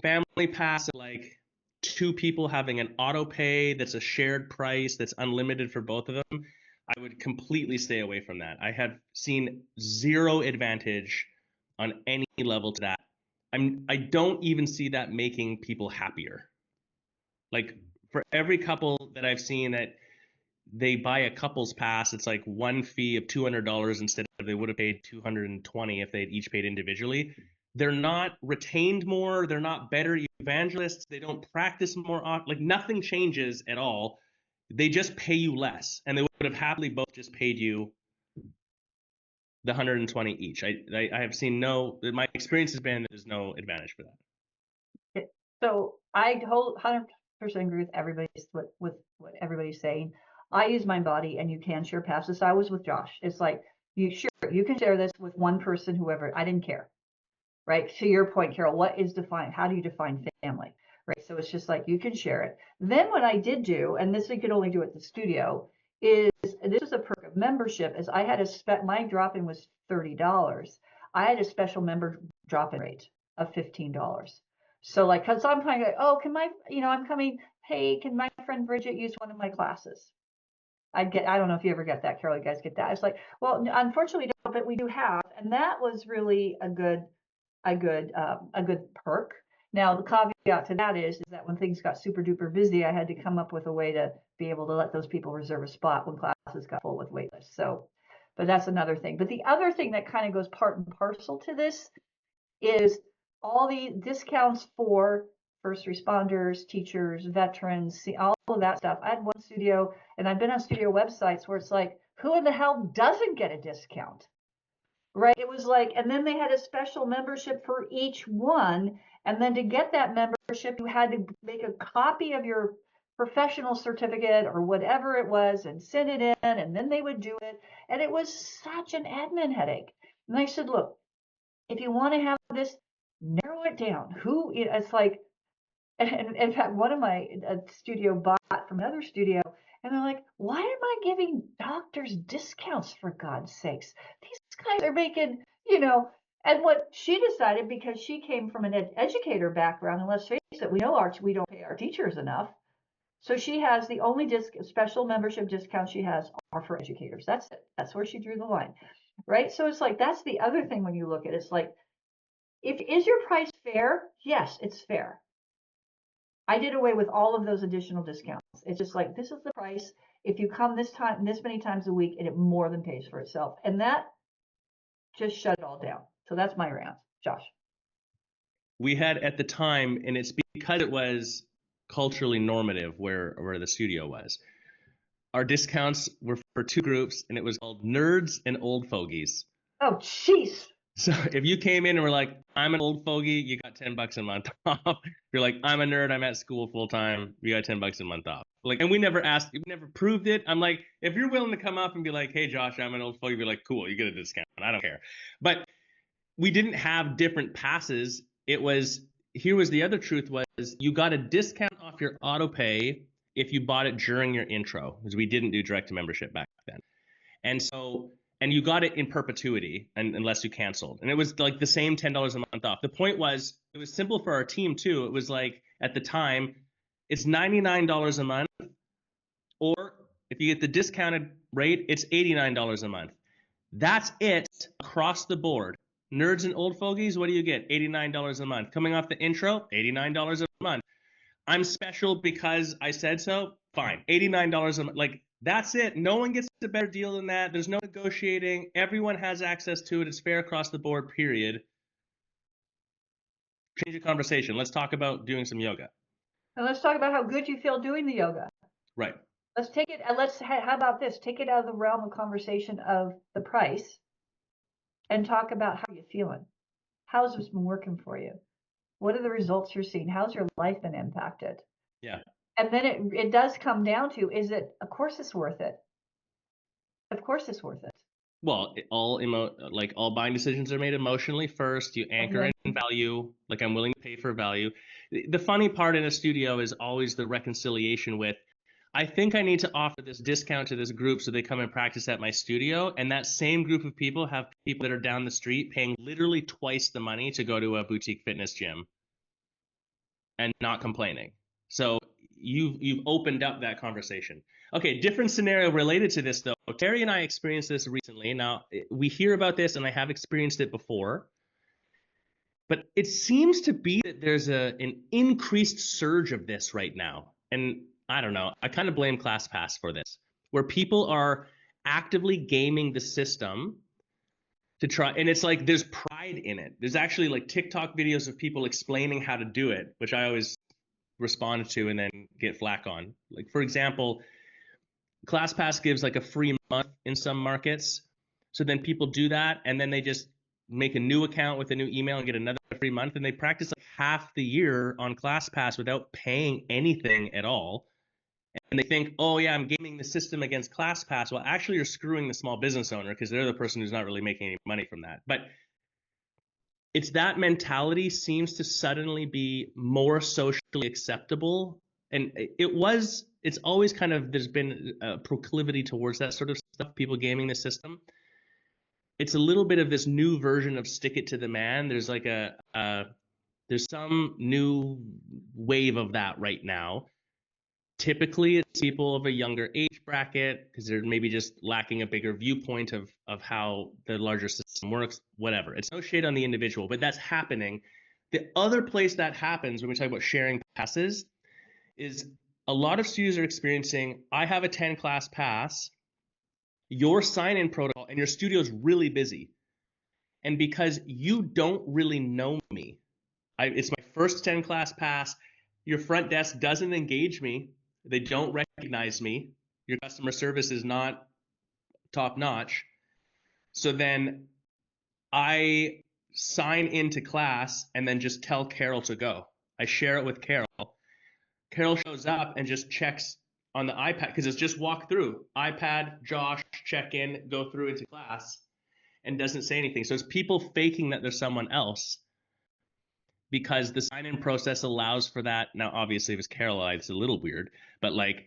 family pass, like 2 people having an auto pay that's a shared price that's unlimited for both of them, I would completely stay away from that. I have seen zero advantage on any level to that. I don't even see that making people happier. Like for every couple that I've seen that they buy a couples pass, it's like one fee of $200 instead of they would have paid $220 if they'd each paid individually. They're not retained more. They're not better evangelists. They don't practice more. Like nothing changes at all. They just pay you less, and they would have happily both just paid you the 120 each. I have seen my experience has been there's no advantage for that. So I 100% agree with what everybody's saying. I use Mind Body, and you can share passes. I was with Josh. It's like you can share this with one person, whoever. I didn't care. Right? To your point, Carol, what is defined? How do you define family? Right? So it's just like you can share it. Then what I did do, and this we could only do at the studio, is this is a perk of membership. Is I had my drop-in was $30. I had a special member drop-in rate of $15. So like, cause I'm kind of like, oh, can I'm coming. Hey, can my friend Bridget use one of my classes? I don't know if you ever get that, Carol. You guys get that? It's like, well, unfortunately, we don't, but we do have, and that was really a good perk. Now the caveat to that is that when things got super duper busy, I had to come up with a way to be able to let those people reserve a spot when classes got full with waitlists. So, but that's another thing. But the other thing that kind of goes part and parcel to this is all the discounts for first responders, teachers, veterans, all of that stuff. I had one studio, and I've been on studio websites where it's like, who in the hell doesn't get a discount? Right? It was like, and then they had a special membership for each one. And then to get that membership, you had to make a copy of your professional certificate or whatever it was and send it in, and then they would do it. And it was such an admin headache. And I said, look, if you want to have this, narrow it down. It's like, and in fact, one of my studio bought from another studio, and they're like, why am I giving doctors discounts, for God's sakes? These guys are making, and what she decided, because she came from an educator background, and let's face it, we don't pay our teachers enough. So she has the only special membership discounts she has are for educators. That's it. That's where she drew the line. Right? So it's like, that's the other thing when you look at it. It's like, is your price fair? Yes, it's fair. I did away with all of those additional discounts. It's just like, this is the price. If you come this many times a week, and it more than pays for itself. And that just shut it all down. So that's my rant. Josh. We had at the time, and it's because it was culturally normative where the studio was. Our discounts were for 2 groups, and it was called nerds and old fogies. Oh, jeez. So if you came in and were like, I'm an old fogey, you got $10 a month off. If you're like, I'm a nerd, I'm at school full time, you got $10 a month off. Like, and we never asked, we never proved it. I'm like, if you're willing to come up and be like, hey Josh, I'm an old fogey, be like, cool, you get a discount. I don't care. But we didn't have different passes. It was, here was the other truth was you got a discount off your auto pay if you bought it during your intro, because we didn't do direct to membership back then. And so, and you got it in perpetuity unless you canceled. And it was like the same $10 a month off. The point was, it was simple for our team too. It was like, at the time, it's $99 a month, or if you get the discounted rate, it's $89 a month. That's it across the board. Nerds and old fogies, what do you get? $89 a month. Coming off the intro, $89 a month. I'm special because I said so. Fine, $89 a month. Like, that's it. No one gets a better deal than that. There's no negotiating. Everyone has access to it. It's fair across the board, period. Change the conversation. Let's talk about doing some yoga. And let's talk about how good you feel doing the yoga. Right. Let's take it, and how about this? Take it out of the realm of conversation of the price and talk about how you're feeling. How's this been working for you? What are the results you're seeing? How's your life been impacted? Yeah. And then it does come down to, of course it's worth it. Of course it's worth it. Well, all buying decisions are made emotionally first. You anchor in value, like I'm willing to pay for value. The funny part in a studio is always the reconciliation with, I think I need to offer this discount to this group so they come and practice at my studio. And that same group of people have people that are down the street paying literally twice the money to go to a boutique fitness gym and not complaining. So you've opened up that conversation. Okay, different scenario related to this though. Terry and I experienced this recently. Now, we hear about this and I have experienced it before, but it seems to be that there's an increased surge of this right now. And I don't know, I kind of blame ClassPass for this, where people are actively gaming the system to try, and it's like there's pride in it. There's actually like TikTok videos of people explaining how to do it, which I always respond to and then get flack on. Like, for example, ClassPass gives like a free month in some markets. So then people do that and then they just make a new account with a new email and get another free month, and they practice like half the year on ClassPass without paying anything at all. And they think, oh yeah, I'm gaming the system against ClassPass. Well, actually you're screwing the small business owner because they're the person who's not really making any money from that. But it's that mentality seems to suddenly be more socially acceptable. And it's always kind of, there's been a proclivity towards that sort of stuff, people gaming the system. It's a little bit of this new version of stick it to the man. There's like there's some new wave of that right now. Typically, it's people of a younger age bracket because they're maybe just lacking a bigger viewpoint of how the larger system works, whatever. It's no shade on the individual, but that's happening. The other place that happens when we talk about sharing passes is a lot of studios are experiencing, I have a 10 class pass, your sign-in protocol, and your studio is really busy. And because you don't really know me, it's my first 10 class pass, your front desk doesn't engage me, they don't recognize me, your customer service is not top notch. So then I sign into class and then just tell Carol to go. I share it with Carol. Carol shows up and just checks on the iPad because it's just walk through. iPad, Josh, check in, go through into class, and doesn't say anything. So it's people faking that there's someone else because the sign-in process allows for that. Now, obviously, if it's Carol, it's a little weird, but like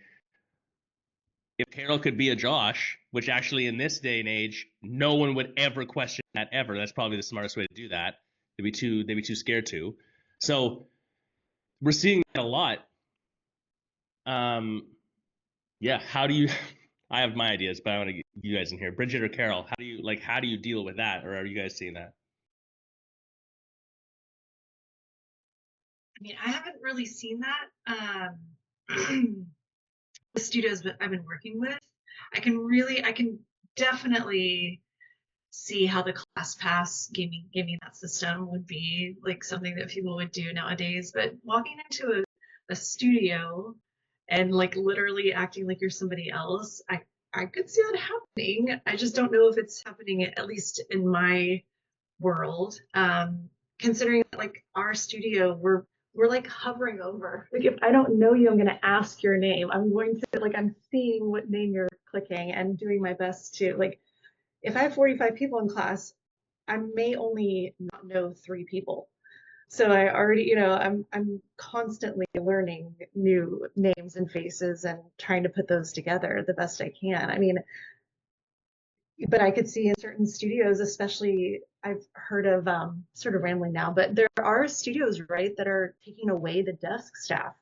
if Carol could be a Josh, which actually in this day and age, no one would ever question that ever. That's probably the smartest way to do that. They'd be too scared to. So we're seeing that a lot. Yeah, how do you I have my ideas, but I want to get you guys in here. Bridget or Carol, how do you deal with that, or are you guys seeing that? I mean, I haven't really seen that the studios that I've been working with. I can definitely see how the ClassPass gaming that system would be like something that people would do nowadays. But walking into a studio and like literally acting like you're somebody else, I could see that happening. I just don't know if it's happening, at least in my world. Considering that, like, our studio, we're like hovering over. Like, if I don't know you, I'm going to ask your name. I'm going to, like, I'm seeing what name you're clicking and doing my best to, like, if I have 45 people in class, I may only not know 3 people. So I already, I'm constantly learning new names and faces and trying to put those together the best I can. I mean, but I could see in certain studios, especially I've heard of, sort of rambling now, but there are studios, right, that are taking away the desk staff.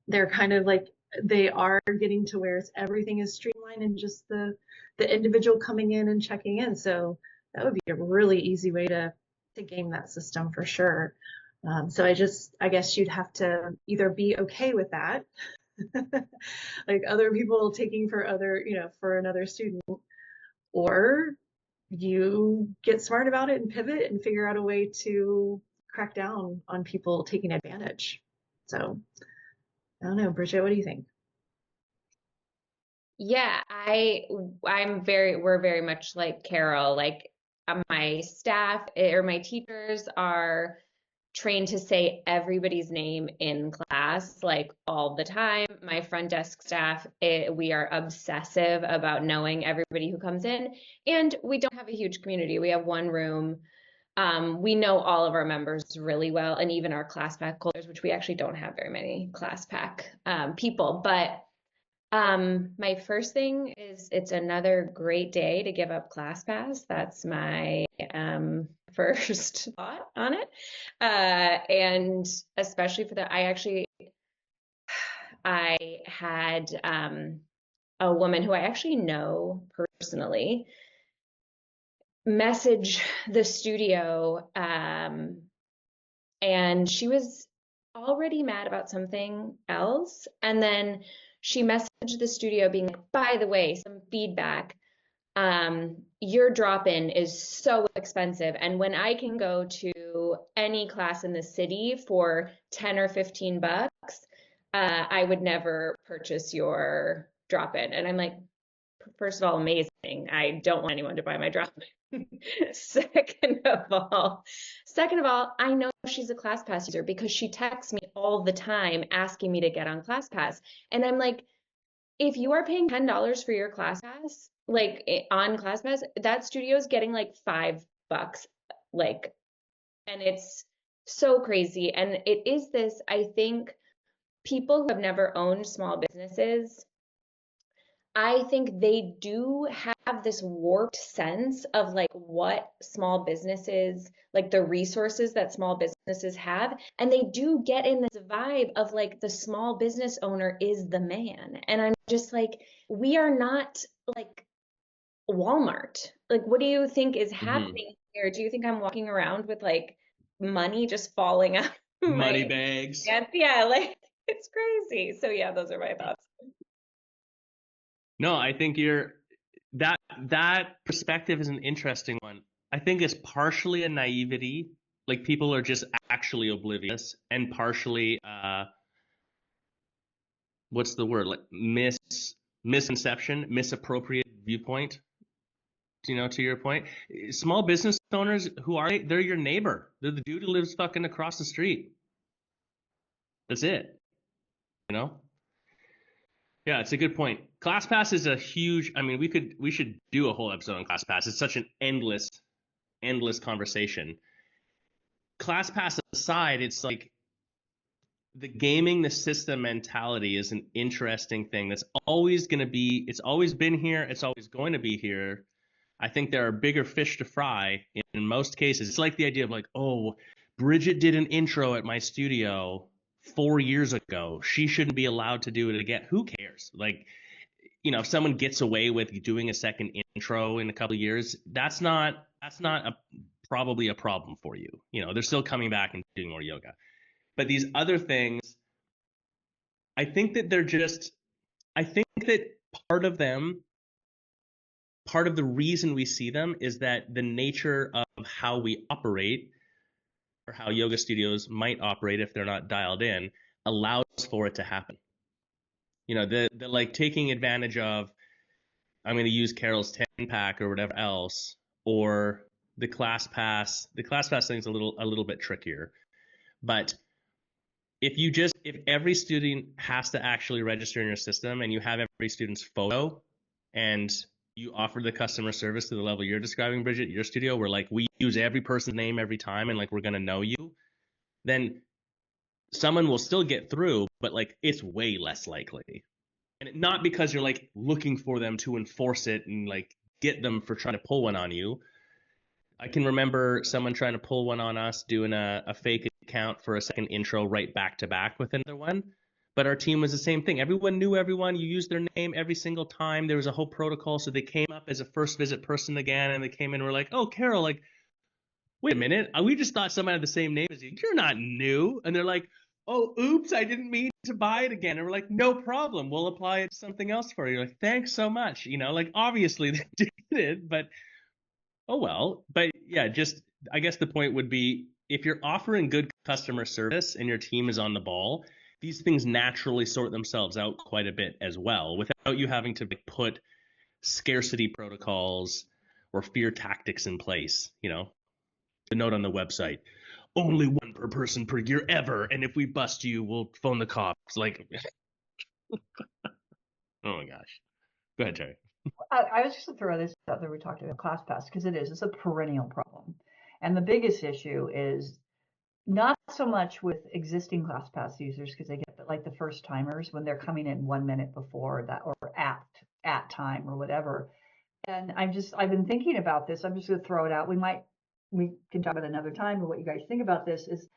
They're kind of like, they are getting to where everything is streamlined and just the individual coming in and checking in. So that would be a really easy way to game that system for sure. So I guess you'd have to either be okay with that, like other people taking for other, for another student, or you get smart about it and pivot and figure out a way to crack down on people taking advantage. So I don't know, Bridget, what do you think? Yeah, we're very much like Carol. Like my staff or my teachers are trained to say everybody's name in class, like all the time. My front desk staff, we are obsessive about knowing everybody who comes in. And we don't have a huge community. We have one room. We know all of our members really well, and even our class pack holders, which we actually don't have very many class pack people. But my first thing is it's another great day to give up ClassPass. That's my first thought on it. And especially for that, I had a woman who I actually know personally message the studio, and she was already mad about something else. And then she messaged the studio being like, by the way, some feedback. Your drop-in is so expensive. And when I can go to any class in the city for 10 or 15 bucks, I would never purchase your drop-in. And I'm like, first of all, amazing. I don't want anyone to buy my drop-in. Second of all, I know she's a ClassPass user because she texts me all the time asking me to get on ClassPass. And I'm like, if you are paying $10 for your ClassPass, like on ClassPass, that studio's getting like $5, like, and it's so crazy. And it is this, I think, people who have never owned small businesses, I think they do have this warped sense of like what small businesses, like the resources that small businesses have. And they do get in this vibe of like the small business owner is the man. And I'm just like, we are not like Walmart. Like, what do you think is happening here? Do you think I'm walking around with like money just falling out of Money my bags. hands? Yeah, like it's crazy. So yeah, those are my thoughts. No, I think that perspective is an interesting one. I think it's partially a naivety, like people are just actually oblivious, and partially what's the word? Like misconception, misappropriated viewpoint. To your point, small business owners, who are they? They're your neighbor. They're the dude who lives fucking across the street. That's it. You know? Yeah, it's a good point. ClassPass is a huge. I mean, we should do a whole episode on ClassPass. It's such an endless conversation. ClassPass aside, it's like the gaming the system mentality is an interesting thing that's always going to be. It's always been here. It's always going to be here. I think there are bigger fish to fry in most cases. It's like the idea of like, oh, Bridget did an intro at my studio 4 years ago. She shouldn't be allowed to do it again. Who cares? Like, if someone gets away with doing a second intro in a couple of years, that's not probably a problem for you. They're still coming back and doing more yoga. But these other things, I think that part of them, part of the reason we see them is that the nature of how we operate, or how yoga studios might operate if they're not dialed in, allows for it to happen. The like taking advantage of, I'm going to use Carol's 10 pack or whatever else, or the ClassPass thing is a little bit trickier. But if every student has to actually register in your system and you have every student's photo and you offer the customer service to the level you're describing, Bridget, your studio, where like we use every person's name every time and like we're gonna know you, then someone will still get through, but like it's way less likely. And not because you're like looking for them to enforce it and like get them for trying to pull one on you. I can remember someone trying to pull one on us, doing a fake account for a second intro right back to back with another one. But our team was the same thing. Everyone knew everyone. You used their name every single time. There was a whole protocol. So they came up as a first visit person again, and they came in and were like, oh, Carol, like, wait a minute. We just thought someone had the same name as you. You're not new. And they're like, oh, oops, I didn't mean to buy it again. And we're like, no problem. We'll apply it to something else for you. Like, thanks so much. You know, like, obviously they did it, but oh well. But yeah, just I guess the point would be if you're offering good customer service and your team is on the ball, these things naturally sort themselves out quite a bit as well without you having to put scarcity protocols or fear tactics in place. You know, the note on the website, only one per person per year ever. And if we bust you, we'll phone the cops. Like, oh my gosh. Go ahead, Terry. I was just going to throw this out there. We talked about ClassPass because it's a perennial problem. And the biggest issue is not so much with existing ClassPass users because they get like the first timers when they're coming in 1 minute before that or at time or whatever. And I've been thinking about this. I'm just going to throw it out. We can talk about it another time, but what you guys think about this is,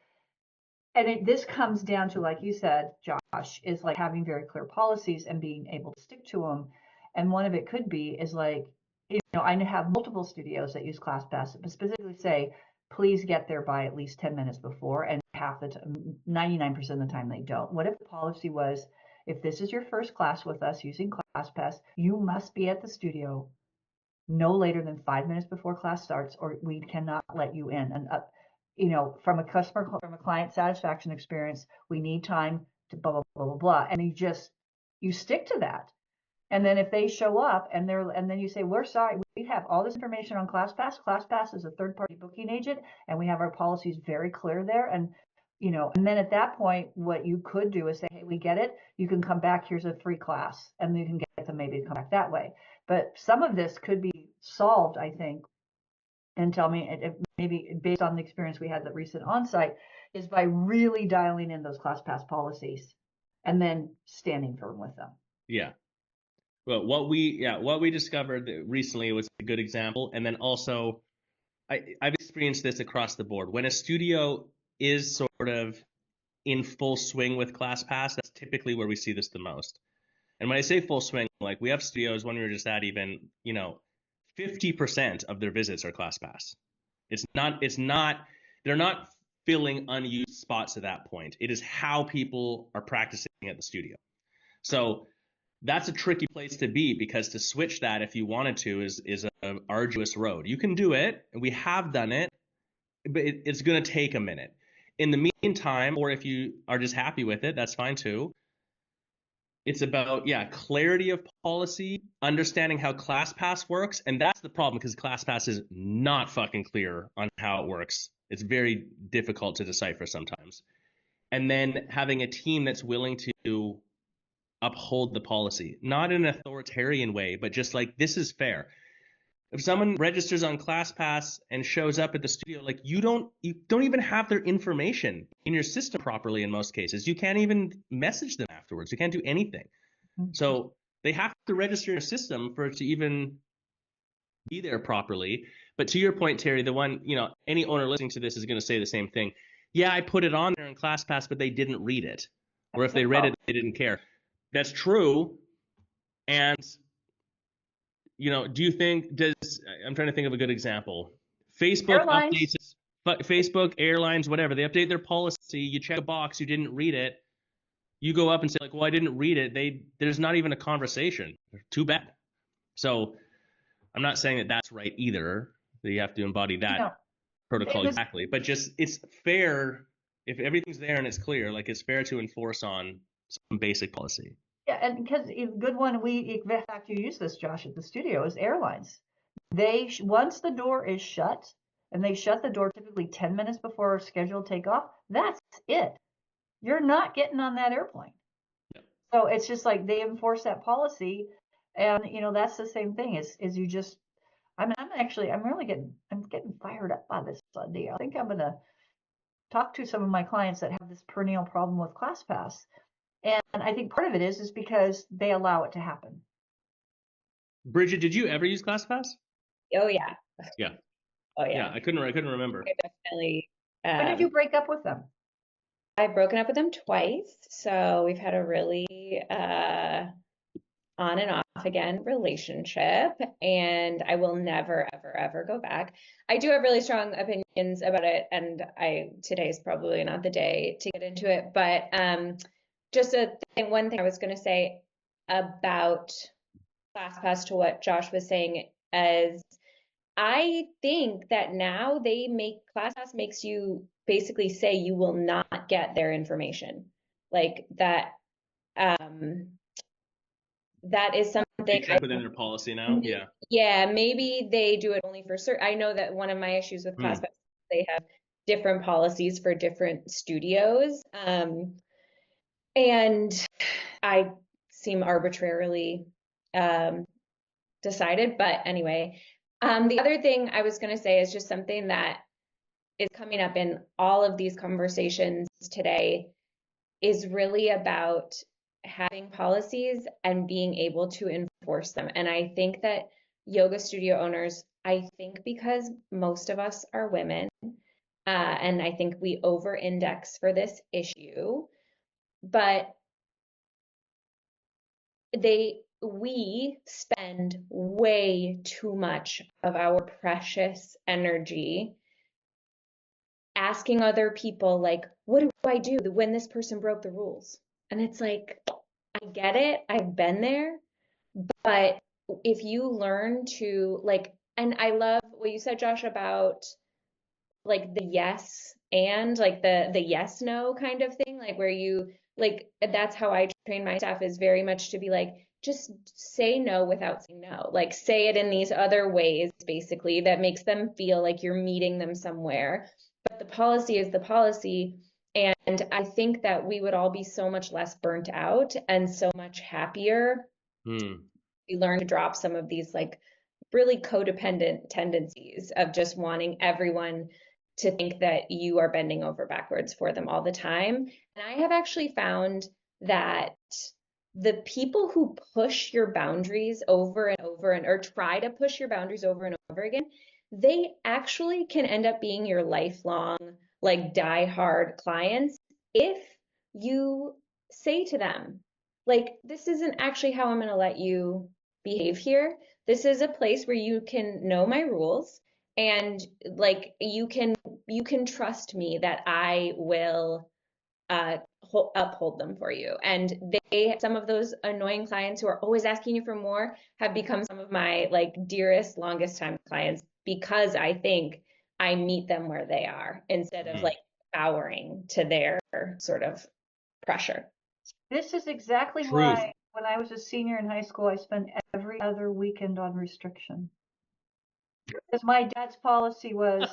and this comes down to, like you said, Josh, is like having very clear policies and being able to stick to them. And one of it could be is like, you know, I have multiple studios that use ClassPass, but specifically say, please get there by at least 10 minutes before, and 99% of the time they don't. What if the policy was, if this is your first class with us using ClassPass, you must be at the studio no later than 5 minutes before class starts, or we cannot let you in. And you know, from a client satisfaction experience, we need time to blah blah blah blah blah, and you stick to that. And then if they show up and then you say, we're sorry, we have all this information on ClassPass. ClassPass is a third-party booking agent, and we have our policies very clear there. And you know, and then at that point, what you could do is say, hey, we get it. You can come back. Here's a free class, and you can get them maybe to come back that way. But some of this could be solved, I think, and tell me maybe based on the experience we had the recent onsite, is by really dialing in those ClassPass policies and then standing firm with them. Yeah. Well, what we discovered recently was a good example. And then also, I've experienced this across the board. When a studio is sort of in full swing with ClassPass, that's typically where we see this the most. And when I say full swing, like we have studios, when we were just at even, you know, 50% of their visits are ClassPass. They're not filling unused spots at that point. It is how people are practicing at the studio. So that's a tricky place to be, because to switch that, if you wanted to, is an arduous road. You can do it, and we have done it, but it's going to take a minute. In the meantime, or if you are just happy with it, that's fine too. It's about, clarity of policy, understanding how ClassPass works. And that's the problem, because ClassPass is not fucking clear on how it works. It's very difficult to decipher sometimes. And then having a team that's willing to uphold the policy, not in an authoritarian way, but just like, this is fair. If someone registers on ClassPass and shows up at the studio, like you don't even have their information in your system properly in most cases. You can't even message them afterwards. You can't do anything. Mm-hmm. So they have to register in your system for it to even be there properly. But to your point, Terry, the one, you know, any owner listening to this is going to say the same thing. Yeah, I put it on there in ClassPass, but they didn't read it. Or if they read it, they didn't care. That's true. And you know, I'm trying to think of a good example. Facebook Facebook, airlines, whatever, they update their policy. You check a box, you didn't read it. You go up and say like, well, I didn't read it. There's not even a conversation. Too bad. So I'm not saying that that's right either. That you have to embody that protocol exactly. But just, it's fair if everything's there and it's clear, like it's fair to enforce on some basic policy. Yeah, and because a good one, in fact, you use this, Josh, at the studio, is airlines. Once the door is shut, and they shut the door typically 10 minutes before scheduled takeoff, that's it. You're not getting on that airplane. Yep. So it's just like they enforce that policy. And, that's the same thing is you just, I'm getting fired up by this idea. I think I'm going to talk to some of my clients that have this perennial problem with ClassPass. And I think part of it is because they allow it to happen. Bridget, did you ever use ClassPass? Oh yeah. Yeah. Oh Yeah, yeah. I couldn't remember. I definitely. When did you break up with them? I've broken up with them twice, so we've had a really on and off again relationship, and I will never ever ever go back. I do have really strong opinions about it, and today's probably not the day to get into it, but just one thing I was going to say about ClassPass to what Josh was saying is I think that now ClassPass makes you basically say you will not get their information. Like that that is something It's up within their policy now. Yeah. Yeah, maybe they do it only for certain. I know that one of my issues with ClassPass, they have different policies for different studios. And I seem arbitrarily decided, but anyway. The other thing I was going to say is just something that is coming up in all of these conversations today is really about having policies and being able to enforce them. And I think that yoga studio owners, I think because most of us are women, and I think we over-index for this issue, but we spend way too much of our precious energy asking other people, like, what do I do when this person broke the rules? And it's like, I get it, I've been there, but if you learn to and I love what you said, Josh, about like the yes and like the yes no kind of thing, like where you that's how I train my staff, is very much to be like, just say no without saying no, like say it in these other ways basically that makes them feel like you're meeting them somewhere, but the policy is the policy. And I think that we would all be so much less burnt out and so much happier. We learn to drop some of these like really codependent tendencies of just wanting everyone to think that you are bending over backwards for them all the time. And I have actually found that the people who push your boundaries over and over or try to push your boundaries over and over again, they actually can end up being your lifelong, like die-hard clients if you say to them, like, this isn't actually how I'm going to let you behave here. This is a place where you can know my rules, and like you can trust me that I will uphold them for you. And some of those annoying clients who are always asking you for more have become some of my like dearest, longest time clients, because I think I meet them where they are instead of like bowing to their sort of pressure. This is exactly why when I was a senior in high school, I spent every other weekend on restriction. Because my dad's policy was,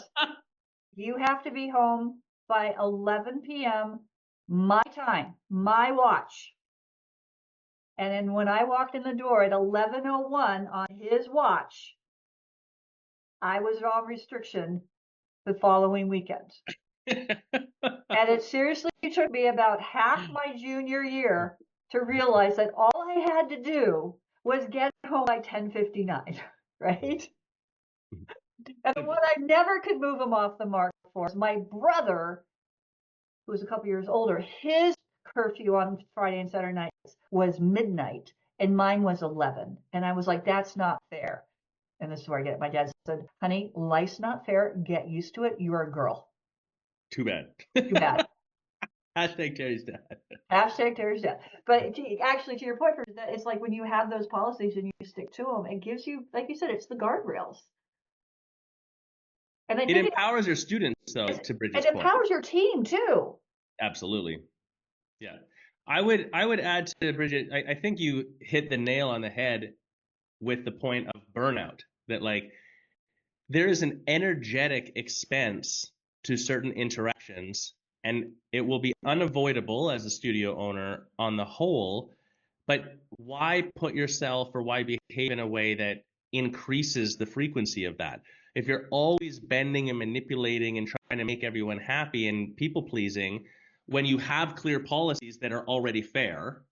you have to be home by 11 p.m. my time, my watch. And then when I walked in the door at 11:01 on his watch, I was on restriction the following weekend. And it seriously took me about half my junior year to realize that all I had to do was get home by 10:59, right? And the one I never could move him off the mark for is my brother, who was a couple years older. His curfew on Friday and Saturday nights was midnight, and mine was 11. And I was like, that's not fair. And this is where I get it. My dad said, honey, life's not fair. Get used to it. You're a girl. Too bad. Too bad. Hashtag Terry's dad. Hashtag Terry's dad. But actually, to your point, it's like when you have those policies and you stick to them, it gives you, like you said, it's the guardrails. And it empowers your students, though, to Bridget's point. It empowers your team, too. Absolutely. Yeah. I would add to Bridget, I think you hit the nail on the head with the point of burnout, that like there is an energetic expense to certain interactions, and it will be unavoidable as a studio owner on the whole. But why put yourself or why behave in a way that increases the frequency of that? If you're always bending and manipulating and trying to make everyone happy and people pleasing, when you have clear policies that are already fair,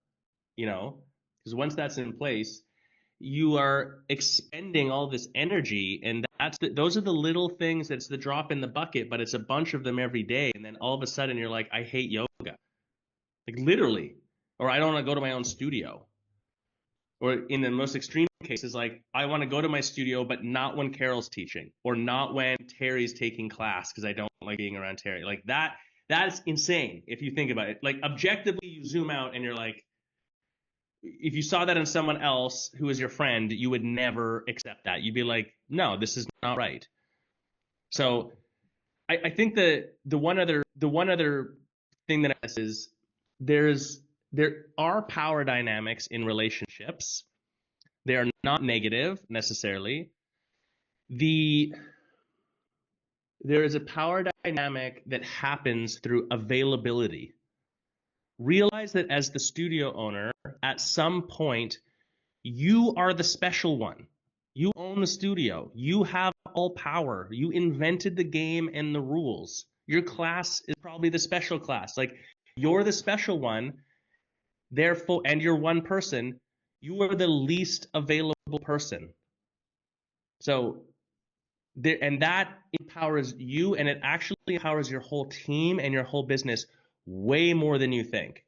because once that's in place, you are expending all this energy, and those are the little things. That's the drop in the bucket, but it's a bunch of them every day, and then all of a sudden you're like, I hate yoga, like literally, or I don't want to go to my own studio, or in the most extreme cases, like I want to go to my studio but not when Carol's teaching, or not when Terry's taking class because I don't like being around Terry. Like that's insane if you think about it. Like objectively, you zoom out and you're like, if you saw that in someone else who is your friend, you would never accept that. You'd be like, no, this is not right. So I think the one other thing that I is there are power dynamics in relationships. They are not negative necessarily. There is a power dynamic that happens through availability. Realize that as the studio owner, at some point, you are the special one. You own the studio. You have all power. You invented the game and the rules. Your class is probably the special class. Like, you're the special one, therefore, and you're one person. You are the least available person. So, and that empowers you, and it actually empowers your whole team and your whole business way more than you think.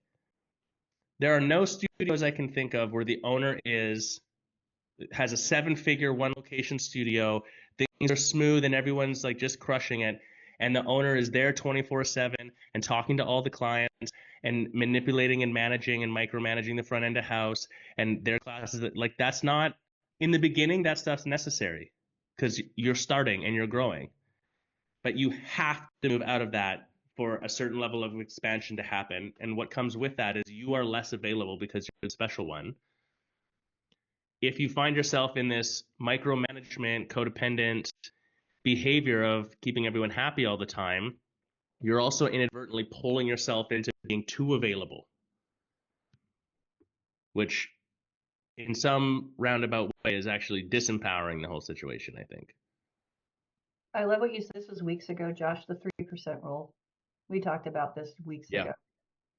There are no studios I can think of where the owner has a 7-figure one location studio, things are smooth and everyone's like just crushing it, and the owner is there 24/7 and talking to all the clients and manipulating and managing and micromanaging the front end of house and their classes. Like, that's not, in the beginning, that stuff's necessary because you're starting and you're growing, but you have to move out of that for a certain level of expansion to happen. And what comes with that is you are less available because you're the special one. If you find yourself in this micromanagement, codependent behavior of keeping everyone happy all the time, you're also inadvertently pulling yourself into being too available, which in some roundabout way is actually disempowering the whole situation, I think. I love what you said. This was weeks ago, Josh, the 3% rule. We talked about this weeks ago.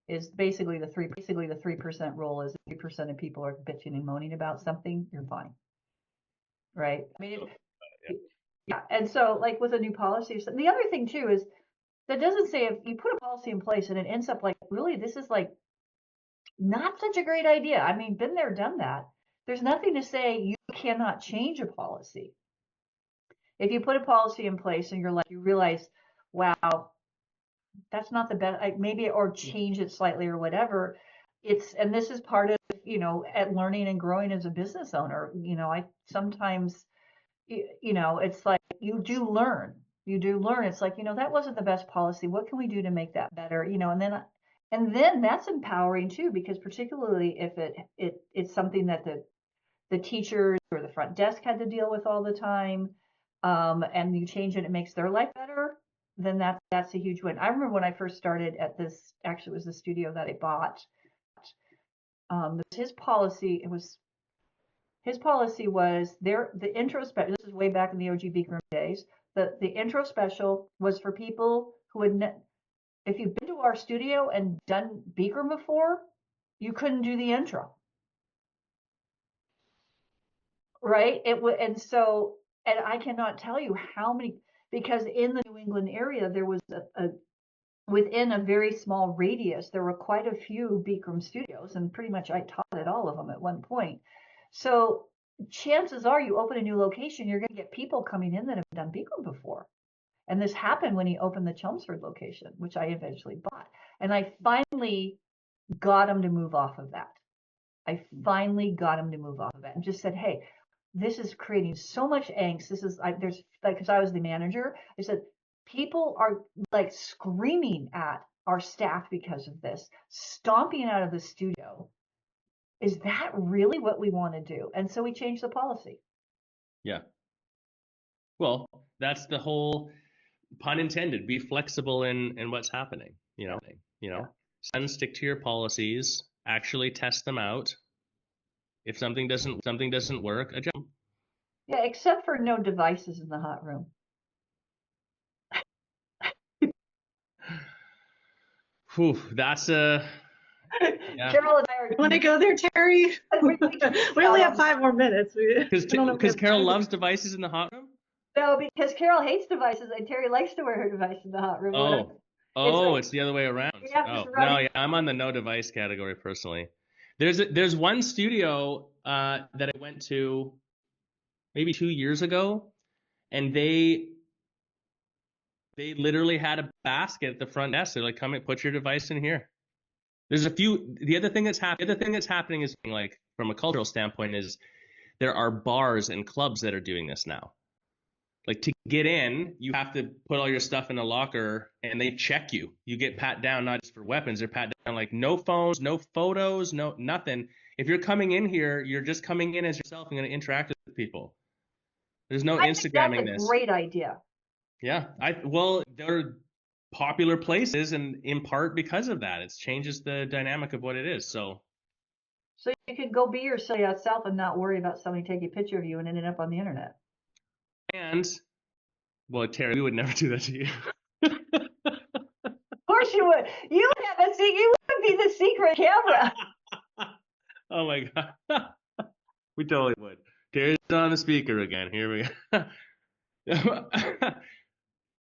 Is basically the 3% rule is 3% of people are bitching and moaning about something, you're fine. Right? I mean, yeah. And so like with a new policy, the other thing too is that doesn't say if you put a policy in place and it ends up like, really, this is like not such a great idea. I mean, been there, done that. There's nothing to say you cannot change a policy. If you put a policy in place and you're like, you realize, wow, that's not the best, maybe, or change it slightly or whatever. And this is part of, at learning and growing as a business owner. I sometimes, it's like you do learn. It's like, that wasn't the best policy. What can we do to make that better? And then that's empowering too, because particularly if it's something that the teachers or the front desk had to deal with all the time, and you change it, it makes their life better, then that's a huge win. I remember when I first started at this, actually it was the studio that I bought. His policy was the intro special. This is way back in the OG Beakroom days. The intro special was for people who had, if you've been to our studio and done Beakroom before, you couldn't do the intro. Right? And I cannot tell you how many, because in the New England area, there was within a very small radius, there were quite a few Beakroom studios, and pretty much I taught at all of them at one point. So chances are you open a new location, you're going to get people coming in that have done Beakroom before. And this happened when he opened the Chelmsford location, which I eventually bought. And I finally got him to move off of that. And just said, hey, this is creating so much angst. This is there's like, because I was the manager, I said, people are like screaming at our staff because of this, stomping out of the studio. Is that really what we want to do? And so we changed the policy. Yeah. Well, that's the whole pun intended. Be flexible in what's happening. And stick to your policies. Actually test them out. If something doesn't work, adjust. Yeah, except for no devices in the hot room. Whew, that's a yeah. Carol and I are. Want to go there, Terry? We only have 5 more minutes. Because Carol loves devices in the hot room. No, because Carol hates devices and Terry likes to wear her device in the hot room. It's the other way around. No, yeah, I'm on the no device category personally. There's one studio that I went to maybe 2 years ago, and they literally had a basket at the front desk. They're like, come and put your device in here. There's a few. The other thing that's happening is, like, from a cultural standpoint, is there are bars and clubs that are doing this now. Like, to get in, you have to put all your stuff in a locker, and they check you. You get pat down, not just for weapons. They're pat down like no phones, no photos, no nothing. If you're coming in here, you're just coming in as yourself and going to interact with people. There's no Instagramming this. That's a great idea. Yeah, they're popular places, and in part because of that, it changes the dynamic of what it is. So you could go be yourself and not worry about somebody taking a picture of you and ending up on the internet. And, well, Terry, we would never do that to you. Of course you would. You would be the secret camera. Oh my God. We totally would. Terry's on the speaker again. Here we go.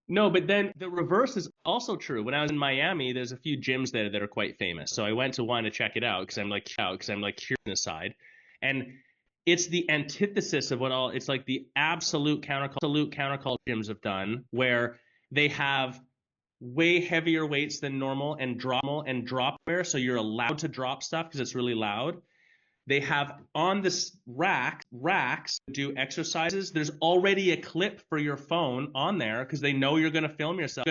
No, but then the reverse is also true. When I was in Miami, there's a few gyms there that are quite famous. So I went to one to check it out because I'm like curious side. And it's the antithesis of it's like the absolute counterculture gyms have done, where they have way heavier weights than normal and drop wear, so you're allowed to drop stuff because it's really loud. They have on this racks do exercises. There's already a clip for your phone on there because they know you're going to film yourself.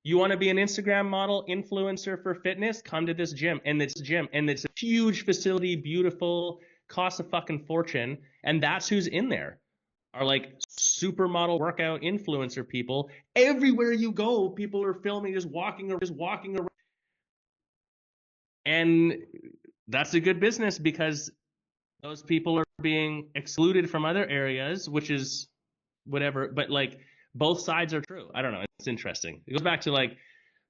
You want to be an Instagram model, influencer for fitness? Come to this gym. And it's a huge facility, beautiful, costs a fucking fortune. And that's who's in there. Are like supermodel workout influencer people. Everywhere you go, people are filming, just walking around. And that's a good business because those people are being excluded from other areas, which is whatever. But, like, both sides are true. I don't know. It's interesting. It goes back to, like,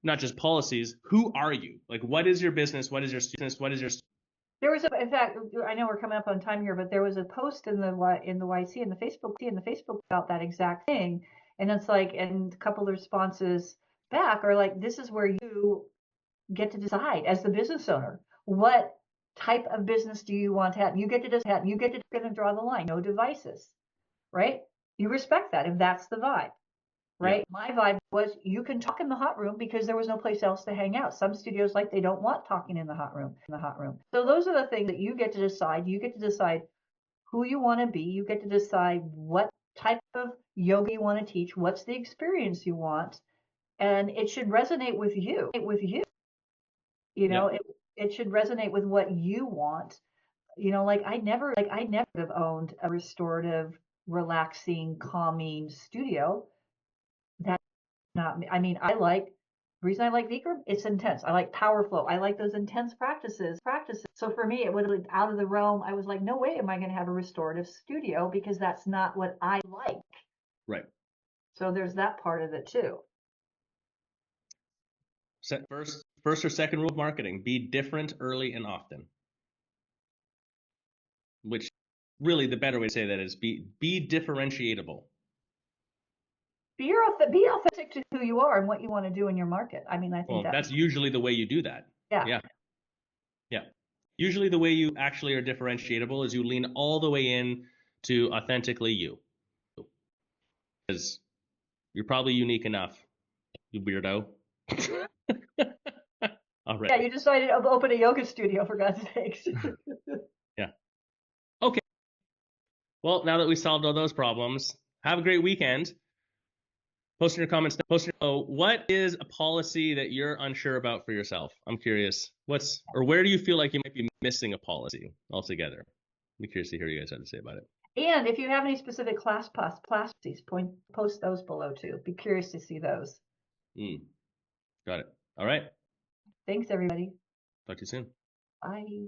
not just policies. Who are you? Like, what is your business? What is your business? There was in fact, I know we're coming up on time here, but there was a post in the YC in the Facebook about that exact thing, and it's like, and a couple of responses back are like, this is where you get to decide as the business owner, what type of business do you want to have? You get to draw the line. No devices, right? You respect that if that's the vibe. Right. Yeah. My vibe was you can talk in the hot room because there was no place else to hang out. Some studios, like, they don't want talking in the hot room. So those are the things that you get to decide. You get to decide who you want to be. You get to decide what type of yoga you want to teach. What's the experience you want, and it should resonate with you. You know, it should resonate with what you want. You know, like I never have owned a restorative, relaxing, calming studio. Not me. I mean, the reason I like Vikram, it's intense. I like power flow. I like those intense practices. So for me, it would have been out of the realm. I was like, no way am I going to have a restorative studio because that's not what I like. Right. So there's that part of it too. First or second rule of marketing: be different early and often. Which, really, the better way to say that is be differentiatable. Be authentic to who you are and what you want to do in your market. I mean, I think that's usually the way you do that. Yeah. Usually the way you actually are differentiatable is you lean all the way in to authentically you. Because you're probably unique enough, you weirdo. All right. Yeah, you decided to open a yoga studio, for God's sakes. Yeah. Okay. Well, now that we solved all those problems, have a great weekend. Post in your comments. What is a policy that you're unsure about for yourself? I'm curious. Where do you feel like you might be missing a policy altogether? I'm curious to hear what you guys have to say about it. And if you have any specific class please post those below too. Be curious to see those. Got it. All right. Thanks, everybody. Talk to you soon. Bye.